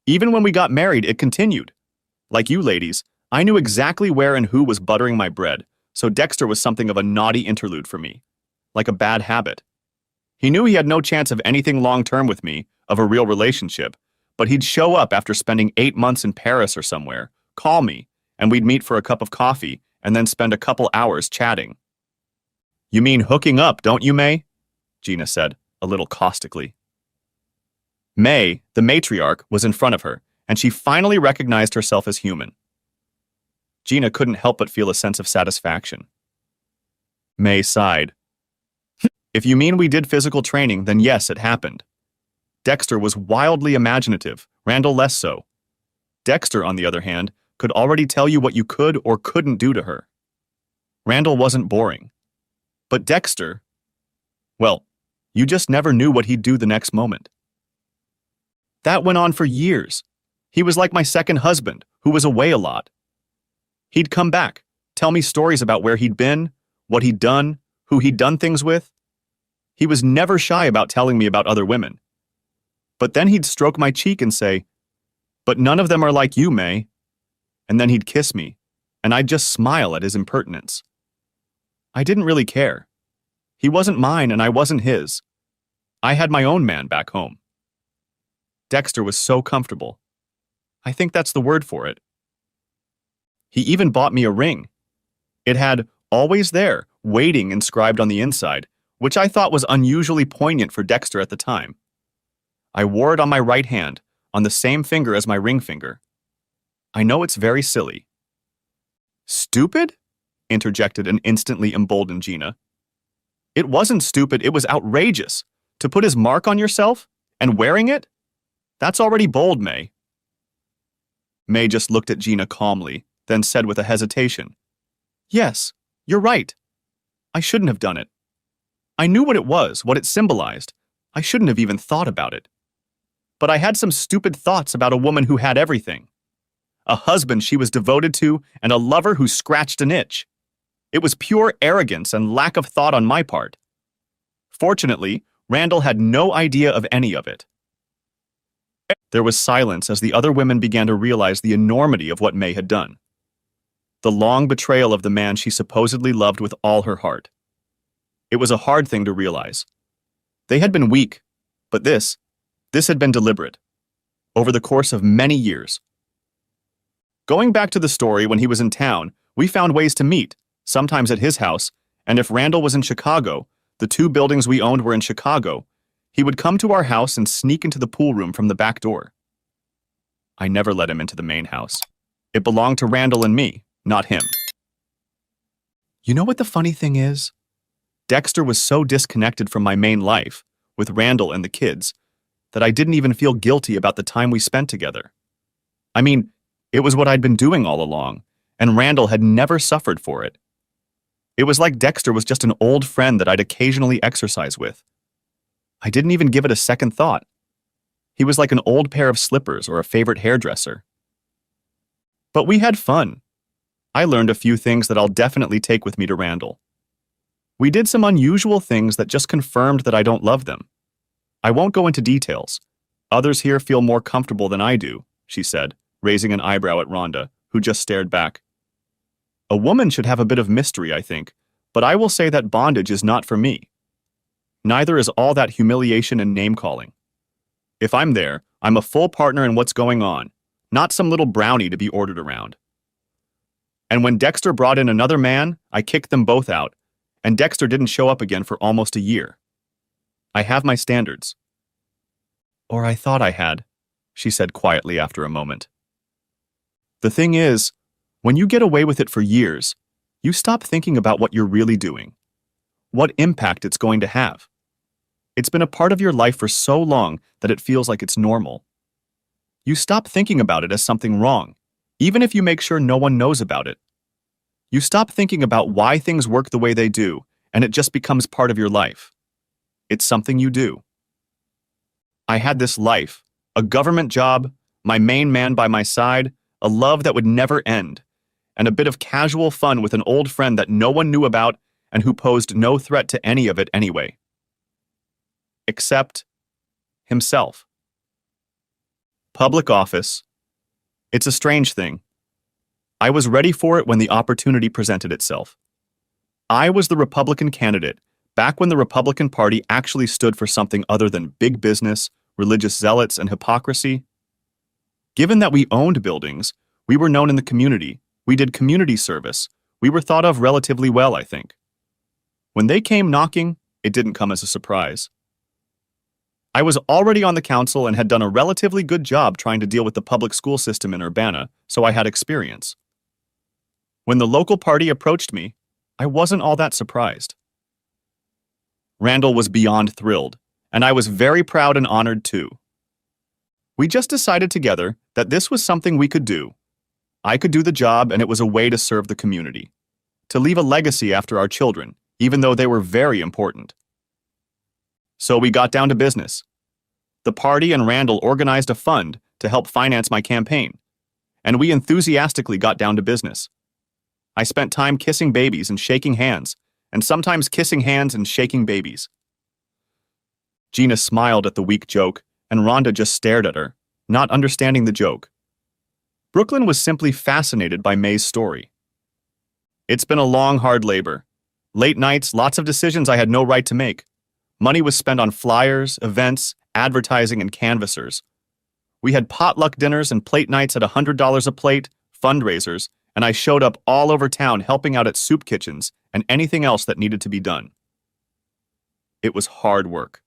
Even when we got married, it continued. Like you ladies, I knew exactly where and who was buttering my bread, So Dexter was something of a naughty interlude for me, like a bad habit. He knew he had no chance of anything long-term with me, of a real relationship, but he'd show up after spending 8 months in Paris or somewhere, call me, and we'd meet for a cup of coffee and then spend a couple hours chatting. You mean hooking up, don't you, May? Gina said, a little caustically. May, the matriarch, was in front of her, and she finally recognized herself as human. Gina couldn't help but feel a sense of satisfaction. May sighed. If you mean we did physical training, then yes, it happened. Dexter was wildly imaginative, Randall less so. Dexter, on the other hand, could already tell you what you could or couldn't do to her. Randall wasn't boring. But Dexter, well, you just never knew what he'd do the next moment. That went on for years. He was like my second husband, who was away a lot. He'd come back, tell me stories about where he'd been, what he'd done, who he'd done things with. He was never shy about telling me about other women. But then he'd stroke my cheek and say, "But none of them are like you, May." And then he'd kiss me, and I'd just smile at his impertinence. I didn't really care. He wasn't mine and I wasn't his. I had my own man back home. Dexter was so comfortable. I think that's the word for it. He even bought me a ring. It had "always there," waiting inscribed on the inside, which I thought was unusually poignant for Dexter at the time. I wore it on my right hand, on the same finger as my ring finger. I know it's very silly. Stupid? Interjected an instantly emboldened Gina. It wasn't stupid, it was outrageous. To put his mark on yourself? And wearing it? That's already bold, May. May just looked at Gina calmly, then said with a hesitation, "Yes, you're right. I shouldn't have done it. I knew what it was, what it symbolized. I shouldn't have even thought about it. But I had some stupid thoughts about a woman who had everything. A husband she was devoted to, and a lover who scratched an itch. It was pure arrogance and lack of thought on my part. Fortunately, Randall had no idea of any of it." There was silence as the other women began to realize the enormity of what May had done. The long betrayal of the man she supposedly loved with all her heart. It was a hard thing to realize. They had been weak, but this had been deliberate. Over the course of many years. Going back to the story, when he was in town, we found ways to meet, sometimes at his house, and if Randall was in Chicago, the 2 buildings we owned were in Chicago, he would come to our house and sneak into the pool room from the back door. I never let him into the main house. It belonged to Randall and me, not him. You know what the funny thing is? Dexter was so disconnected from my main life, with Randall and the kids, that I didn't even feel guilty about the time we spent together. I mean, it was what I'd been doing all along, and Randall had never suffered for it. It was like Dexter was just an old friend that I'd occasionally exercise with. I didn't even give it a second thought. He was like an old pair of slippers or a favorite hairdresser. But we had fun. I learned a few things that I'll definitely take with me to Randall. We did some unusual things that just confirmed that I don't love them. I won't go into details. Others here feel more comfortable than I do, she said, raising an eyebrow at Rhonda, who just stared back. A woman should have a bit of mystery, I think, but I will say that bondage is not for me. Neither is all that humiliation and name-calling. If I'm there, I'm a full partner in what's going on, not some little brownie to be ordered around. And when Dexter brought in another man, I kicked them both out, and Dexter didn't show up again for almost a year. I have my standards. Or I thought I had, she said quietly after a moment. The thing is, when you get away with it for years, you stop thinking about what you're really doing, what impact it's going to have. It's been a part of your life for so long that it feels like it's normal. You stop thinking about it as something wrong, even if you make sure no one knows about it. You stop thinking about why things work the way they do, and it just becomes part of your life. It's something you do. I had this life, a government job, my main man by my side, a love that would never end, and a bit of casual fun with an old friend that no one knew about and who posed no threat to any of it anyway. Except himself. Public office. It's a strange thing. I was ready for it when the opportunity presented itself. I was the Republican candidate, back when the Republican Party actually stood for something other than big business, religious zealots, and hypocrisy. Given that we owned buildings, we were known in the community, we did community service, we were thought of relatively well, I think. When they came knocking, it didn't come as a surprise. I was already on the council and had done a relatively good job trying to deal with the public school system in Urbana, so I had experience. When the local party approached me, I wasn't all that surprised. Randall was beyond thrilled, and I was very proud and honored too. We just decided together that this was something we could do. I could do the job, and it was a way to serve the community, to leave a legacy after our children, even though they were very important. So we got down to business. The party and Randall organized a fund to help finance my campaign, and we enthusiastically got down to business. I spent time kissing babies and shaking hands, and sometimes kissing hands and shaking babies. Gina smiled at the weak joke, and Rhonda just stared at her, not understanding the joke. Brooklyn was simply fascinated by May's story. It's been a long, hard labor. Late nights, lots of decisions I had no right to make. Money was spent on flyers, events, advertising, and canvassers. We had potluck dinners and plate nights at $100 a plate, fundraisers, and I showed up all over town helping out at soup kitchens and anything else that needed to be done. It was hard work.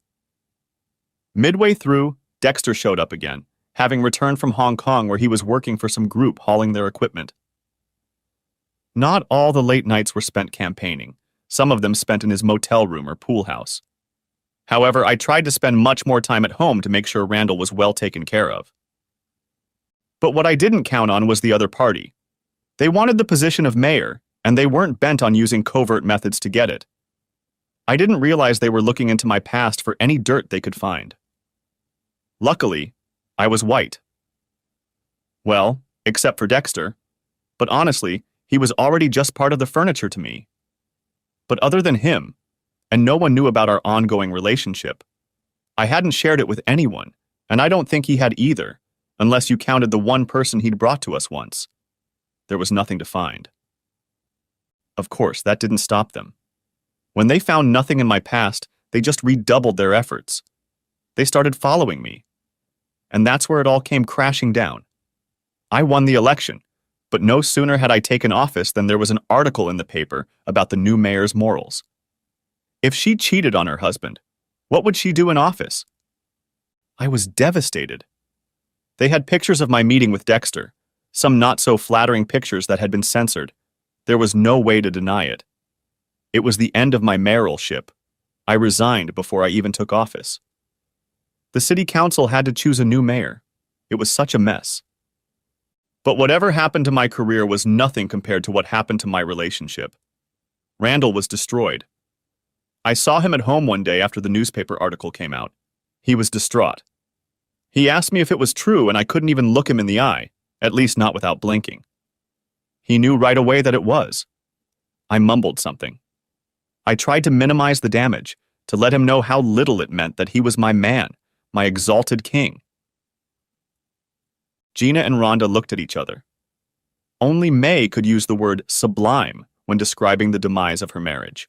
Midway through, Dexter showed up again, having returned from Hong Kong where he was working for some group hauling their equipment. Not all the late nights were spent campaigning. Some of them spent in his motel room or pool house. However, I tried to spend much more time at home to make sure Randall was well taken care of. But what I didn't count on was the other party. They wanted the position of mayor, and they weren't bent on using covert methods to get it. I didn't realize they were looking into my past for any dirt they could find. Luckily, I was white. Well, except for Dexter. But honestly, he was already just part of the furniture to me. But other than him, and no one knew about our ongoing relationship, I hadn't shared it with anyone, and I don't think he had either, unless you counted the one person he'd brought to us once. There was nothing to find. Of course, that didn't stop them. When they found nothing in my past, they just redoubled their efforts. They started following me. And that's where it all came crashing down. I won the election, but no sooner had I taken office than there was an article in the paper about the new mayor's morals. If she cheated on her husband, what would she do in office? I was devastated. They had pictures of my meeting with Dexter, some not-so-flattering pictures that had been censored. There was no way to deny it. It was the end of my mayoralship. I resigned before I even took office. The city council had to choose a new mayor. It was such a mess. But whatever happened to my career was nothing compared to what happened to my relationship. Randall was destroyed. I saw him at home one day after the newspaper article came out. He was distraught. He asked me if it was true, and I couldn't even look him in the eye, at least not without blinking. He knew right away that it was. I mumbled something. I tried to minimize the damage, to let him know how little it meant that he was my man, my exalted king. Gina and Rhonda looked at each other. Only May could use the word sublime when describing the demise of her marriage.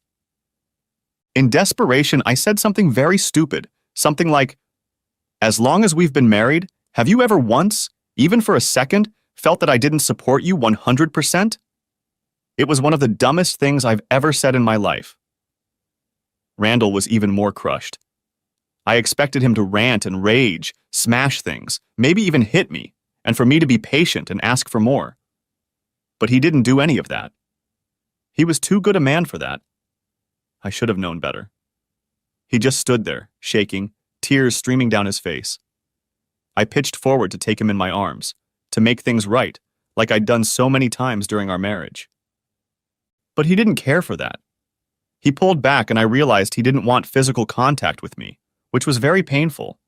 In desperation, I said something very stupid, something like, "As long as we've been married, have you ever once, even for a second, felt that I didn't support you 100%? It was one of the dumbest things I've ever said in my life." Randall was even more crushed. I expected him to rant and rage, smash things, maybe even hit me, and for me to be patient and ask for more. But he didn't do any of that. He was too good a man for that. I should have known better. He just stood there, shaking, tears streaming down his face. I pitched forward to take him in my arms, to make things right, like I'd done so many times during our marriage. But he didn't care for that. He pulled back, and I realized he didn't want physical contact with me, which was very painful.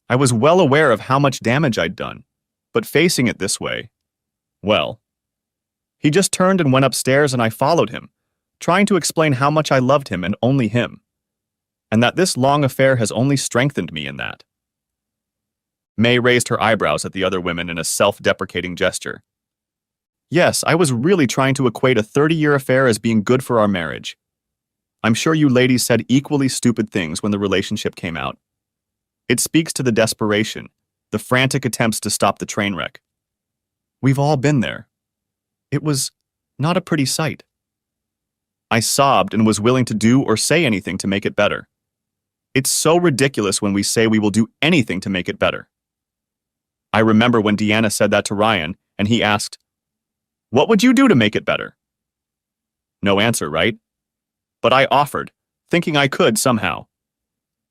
I was well aware of how much damage I'd done, but facing it this way, well. He just turned and went upstairs, and I followed him, trying to explain how much I loved him and only him, and that this long affair has only strengthened me in that. May raised her eyebrows at the other women in a self-deprecating gesture. Yes, I was really trying to equate a 30-year affair as being good for our marriage. I'm sure you ladies said equally stupid things when the relationship came out. It speaks to the desperation, the frantic attempts to stop the train wreck. We've all been there. It was not a pretty sight. I sobbed and was willing to do or say anything to make it better. It's so ridiculous when we say we will do anything to make it better. I remember when Deanna said that to Ryan, and he asked, "What would you do to make it better?" No answer, right? But I offered, thinking I could somehow.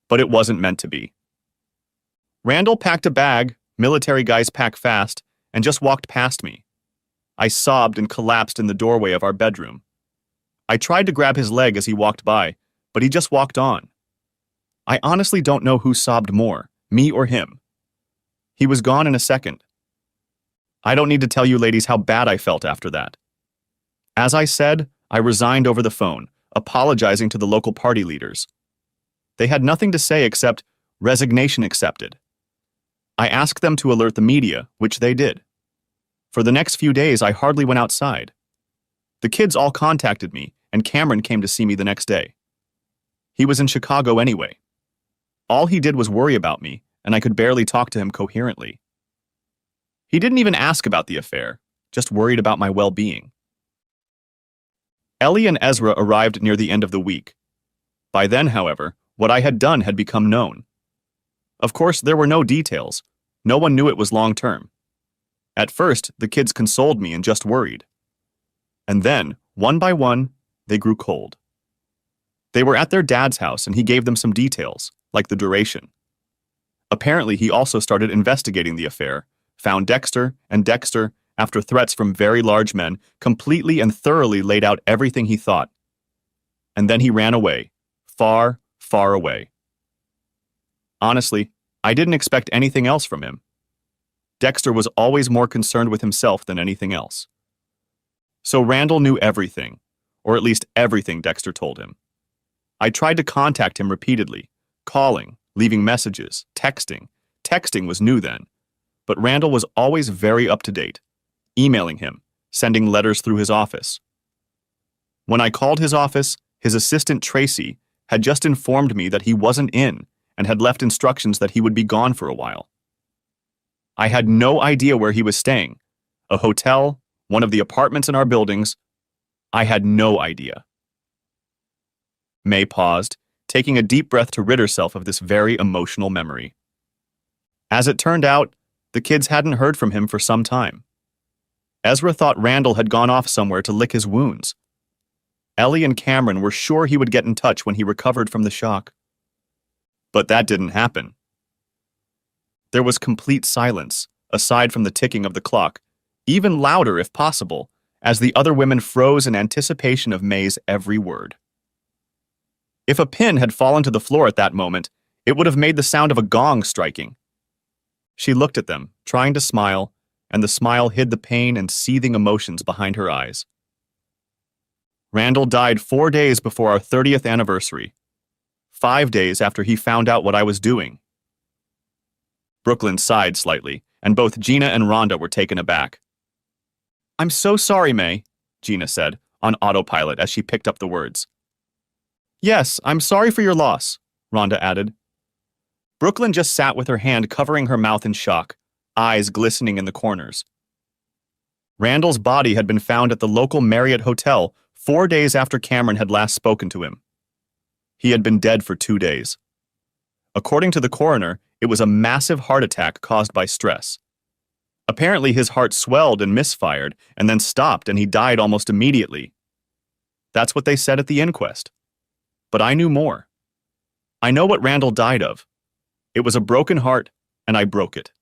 But it wasn't meant to be. Randall packed a bag, military guys pack fast, and just walked past me. I sobbed and collapsed in the doorway of our bedroom. I tried to grab his leg as he walked by, but he just walked on. I honestly don't know who sobbed more, me or him. He was gone in a second. I don't need to tell you ladies how bad I felt after that. As I said, I resigned over the phone, apologizing to the local party leaders. They had nothing to say except resignation accepted. I asked them to alert the media, which they did. For the next few days, I hardly went outside. The kids all contacted me, and Cameron came to see me the next day. He was in Chicago anyway. All he did was worry about me, and I could barely talk to him coherently. He didn't even ask about the affair, just worried about my well-being. Ellie and Ezra arrived near the end of the week. By then, however, what I had done had become known. Of course, there were no details. No one knew it was long-term. At first, the kids consoled me and just worried. And then, one by one, they grew cold. They were at their dad's house and he gave them some details, like the duration. Apparently, he also started investigating the affair, found Dexter, and Dexter, after threats from very large men, completely and thoroughly laid out everything he thought. And then he ran away, far, far away. Honestly, I didn't expect anything else from him. Dexter was always more concerned with himself than anything else. So Randall knew everything, or at least everything Dexter told him. I tried to contact him repeatedly, calling, leaving messages, texting. Texting was new then, but Randall was always very up-to-date, emailing him, sending letters through his office. When I called his office, his assistant Tracy had just informed me that he wasn't in and had left instructions that he would be gone for a while. I had no idea where he was staying. A hotel, one of the apartments in our buildings. I had no idea. May paused, taking a deep breath to rid herself of this very emotional memory. As it turned out, the kids hadn't heard from him for some time. Ezra thought Randall had gone off somewhere to lick his wounds. Ellie and Cameron were sure he would get in touch when he recovered from the shock. But that didn't happen. There was complete silence, aside from the ticking of the clock, even louder if possible, as the other women froze in anticipation of May's every word. If a pin had fallen to the floor at that moment, it would have made the sound of a gong striking. She looked at them, trying to smile, and the smile hid the pain and seething emotions behind her eyes. Randall died 4 days before our 30th anniversary, 5 days after he found out what I was doing. Brooklyn sighed slightly, and both Gina and Rhonda were taken aback. "I'm so sorry, May," Gina said, on autopilot as she picked up the words. "Yes, I'm sorry for your loss," Rhonda added. Brooklyn just sat with her hand covering her mouth in shock, eyes glistening in the corners. Randall's body had been found at the local Marriott Hotel 4 days after Cameron had last spoken to him. He had been dead for 2 days. According to the coroner, it was a massive heart attack caused by stress. Apparently, his heart swelled and misfired, and then stopped, and he died almost immediately. That's what they said at the inquest. But I knew more. I know what Randall died of. It was a broken heart, and I broke it.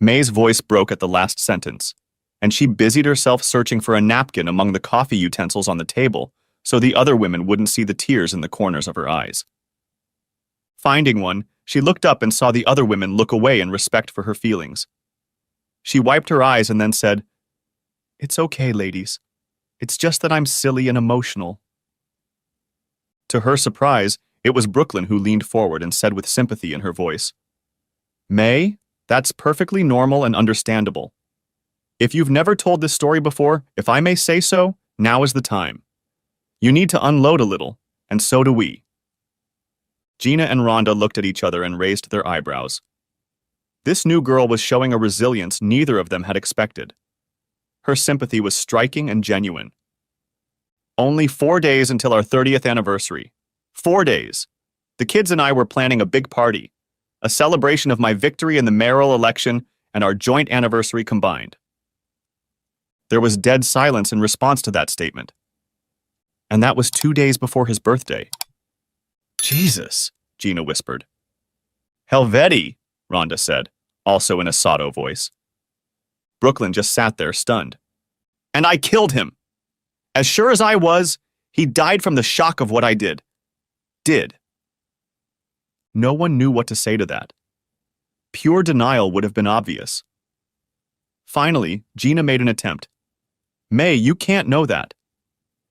May's voice broke at the last sentence, and she busied herself searching for a napkin among the coffee utensils on the table so the other women wouldn't see the tears in the corners of her eyes. Finding one, she looked up and saw the other women look away in respect for her feelings. She wiped her eyes and then said, "It's okay, ladies. It's just that I'm silly and emotional." To her surprise, it was Brooklyn who leaned forward and said with sympathy in her voice, "May, that's perfectly normal and understandable. If you've never told this story before, if I may say so, now is the time. You need to unload a little, and so do we. Gina and Rhonda looked at each other and raised their eyebrows. This new girl was showing a resilience neither of them had expected. Her sympathy was striking and genuine. Only 4 days until our 30th anniversary. 4 days. The kids and I were planning a big party, a celebration of my victory in the mayoral election and our joint anniversary combined. There was dead silence in response to that statement. And that was 2 days before his birthday. Jesus, Gina whispered. Helveti, Rhonda said, also in a sotto voice. Brooklyn just sat there stunned. And I killed him. As sure as I was, he died from the shock of what I did. No one knew what to say to that. Pure denial would have been obvious. Finally, Gina made an attempt. May, you can't know that.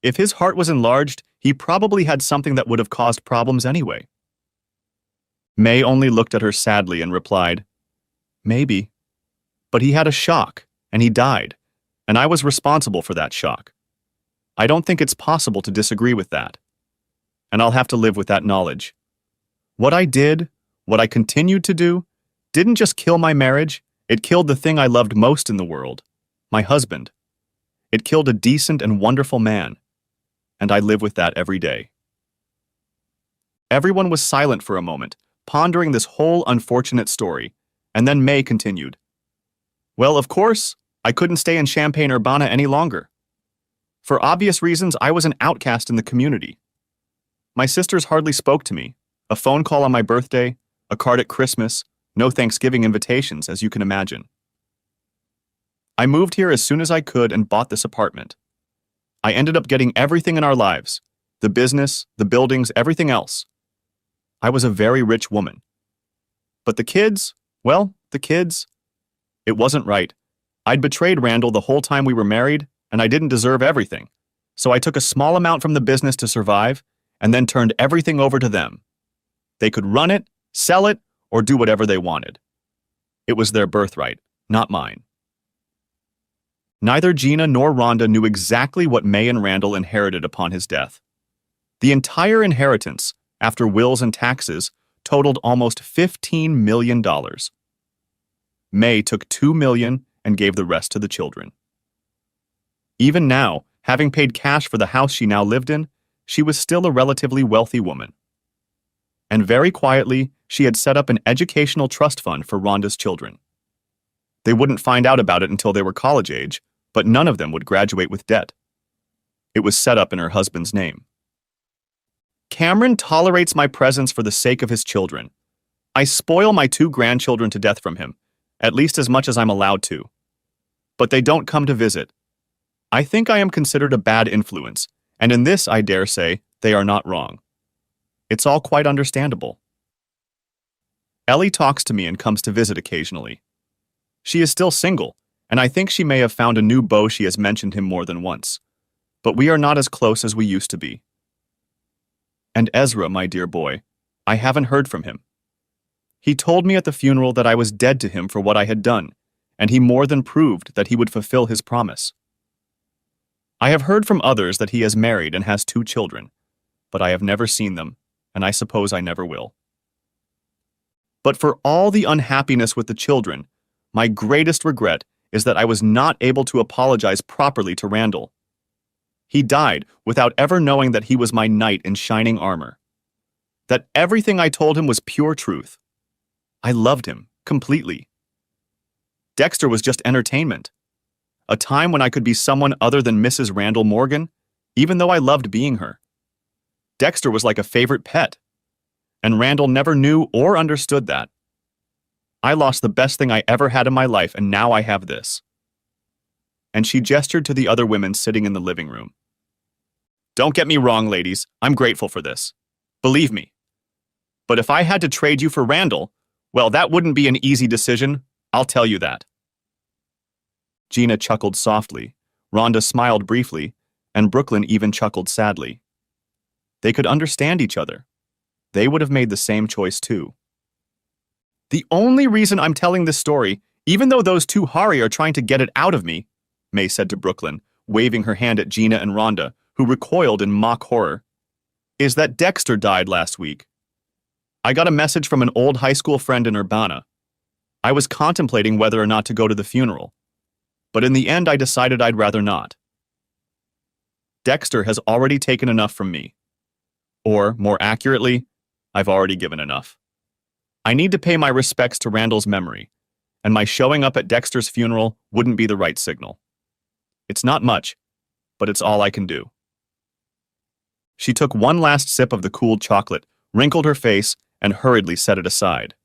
If his heart was enlarged, he probably had something that would have caused problems anyway. May only looked at her sadly and replied, Maybe. But he had a shock, and he died, and I was responsible for that shock. I don't think it's possible to disagree with that. And I'll have to live with that knowledge. What I did, what I continued to do, didn't just kill my marriage, it killed the thing I loved most in the world, my husband. It killed a decent and wonderful man, and I live with that every day. Everyone was silent for a moment, pondering this whole unfortunate story, and then May continued. Well, of course, I couldn't stay in Champaign-Urbana any longer. For obvious reasons, I was an outcast in the community. My sisters hardly spoke to me. A phone call on my birthday, a card at Christmas, no Thanksgiving invitations, as you can imagine. I moved here as soon as I could and bought this apartment. I ended up getting everything in our lives, the business, the buildings, everything else. I was a very rich woman. But the kids, well, it wasn't right. I'd betrayed Randall the whole time we were married, and I didn't deserve everything. So I took a small amount from the business to survive, and then turned everything over to them. They could run it, sell it, or do whatever they wanted. It was their birthright, not mine. Neither Gina nor Rhonda knew exactly what May and Randall inherited upon his death. The entire inheritance, after wills and taxes, totaled almost $15 million. May took $2 million and gave the rest to the children. Even now, having paid cash for the house she now lived in, she was still a relatively wealthy woman. And very quietly, she had set up an educational trust fund for Rhonda's children. They wouldn't find out about it until they were college age, but none of them would graduate with debt. It was set up in her husband's name. Cameron tolerates my presence for the sake of his children. I spoil my 2 grandchildren to death from him, at least as much as I'm allowed to. But they don't come to visit. I think I am considered a bad influence, and in this, I dare say, they are not wrong. It's all quite understandable. Ellie talks to me and comes to visit occasionally. She is still single, and I think she may have found a new beau. She has mentioned him more than once. But we are not as close as we used to be. And Ezra, my dear boy, I haven't heard from him. He told me at the funeral that I was dead to him for what I had done, and he more than proved that he would fulfill his promise. I have heard from others that he is married and has 2 children, but I have never seen them, and I suppose I never will. But for all the unhappiness with the children, my greatest regret is that I was not able to apologize properly to Randall. He died without ever knowing that he was my knight in shining armor. That everything I told him was pure truth. I loved him completely. Dexter was just entertainment. A time when I could be someone other than Mrs. Randall Morgan, even though I loved being her. Dexter was like a favorite pet, and Randall never knew or understood that. I lost the best thing I ever had in my life, and now I have this. And she gestured to the other women sitting in the living room. Don't get me wrong, ladies, I'm grateful for this. Believe me. But if I had to trade you for Randall, well, that wouldn't be an easy decision, I'll tell you that. Gina chuckled softly, Rhonda smiled briefly, and Brooklyn even chuckled sadly. They could understand each other. They would have made the same choice too. The only reason I'm telling this story Even though those two Hari are trying to get it out of me, May said to Brooklyn, waving her hand at Gina and Rhonda, who recoiled in mock horror, is that Dexter died last week. I got a message from an old high school friend in Urbana. I was contemplating whether or not to go to the funeral, but in the end I decided I'd rather not. Dexter has already taken enough from me. Or, more accurately, I've already given enough. I need to pay my respects to Randall's memory, and my showing up at Dexter's funeral wouldn't be the right signal. It's not much, but it's all I can do. She took one last sip of the cooled chocolate, wrinkled her face, and hurriedly set it aside.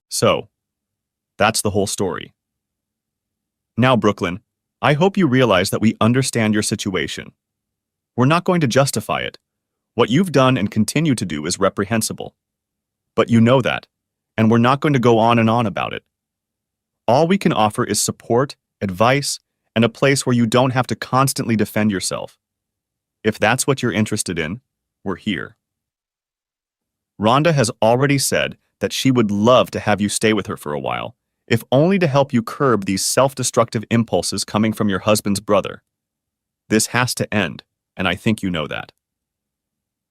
So, that's the whole story. Now, Brooklyn, I hope you realize that we understand your situation. We're not going to justify it. What you've done and continue to do is reprehensible. But you know that, and we're not going to go on and on about it. All we can offer is support, advice, and a place where you don't have to constantly defend yourself. If that's what you're interested in, we're here. Rhonda has already said that she would love to have you stay with her for a while, if only to help you curb these self-destructive impulses coming from your husband's brother. This has to end, and I think you know that.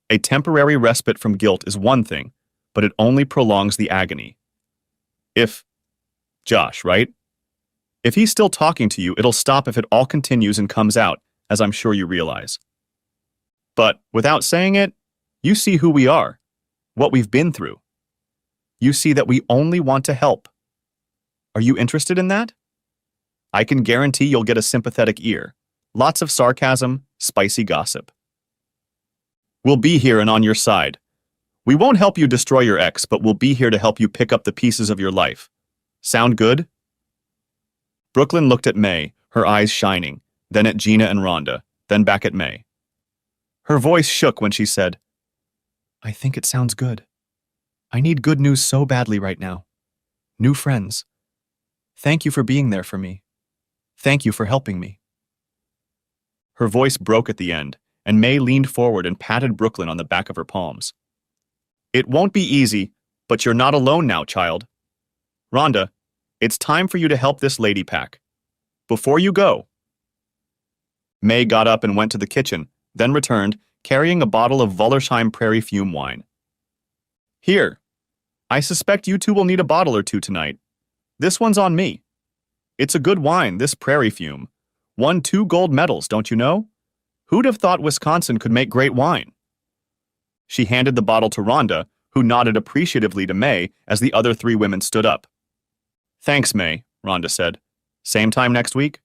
A temporary respite from guilt is one thing, but it only prolongs the agony. Josh, right? If he's still talking to you, it'll stop if it all continues and comes out, as I'm sure you realize. But, without saying it, you see who we are, what we've been through. You see that we only want to help. Are you interested in that? I can guarantee you'll get a sympathetic ear, lots of sarcasm, spicy gossip. We'll be here and on your side. We won't help you destroy your ex, but we'll be here to help you pick up the pieces of your life. Sound good? Brooklyn looked at May, her eyes shining, then at Gina and Rhonda, then back at May. Her voice shook when she said, I think it sounds good. I need good news so badly right now. New friends. Thank you for being there for me. Thank you for helping me. Her voice broke at the end, and May leaned forward and patted Brooklyn on the back of her palms. It won't be easy, but you're not alone now, child. Rhonda, it's time for you to help this lady pack. Before you go. May got up and went to the kitchen, then returned, carrying a bottle of Wollersheim Prairie Fume wine. Here. I suspect you two will need a bottle or two tonight. This one's on me. It's a good wine, this Prairie Fume. Won 2 gold medals, don't you know? Who'd have thought Wisconsin could make great wine? She handed the bottle to Rhonda, who nodded appreciatively to May as the other 3 women stood up. Thanks, May, Rhonda said. Same time next week?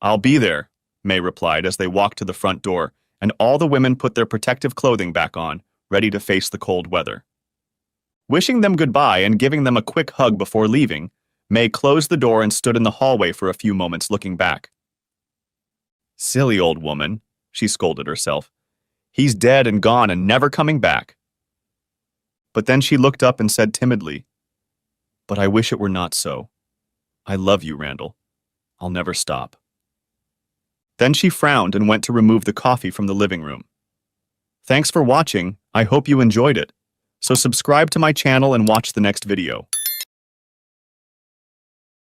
I'll be there, May replied as they walked to the front door, and all the women put their protective clothing back on, ready to face the cold weather. Wishing them goodbye and giving them a quick hug before leaving, May closed the door and stood in the hallway for a few moments looking back. Silly old woman, she scolded herself. He's dead and gone and never coming back. But then she looked up and said timidly, But I wish it were not so. I love you, Randall. I'll never stop. Then she frowned and went to remove the coffee from the living room. Thanks for watching. I hope you enjoyed it. So subscribe to my channel and watch the next video.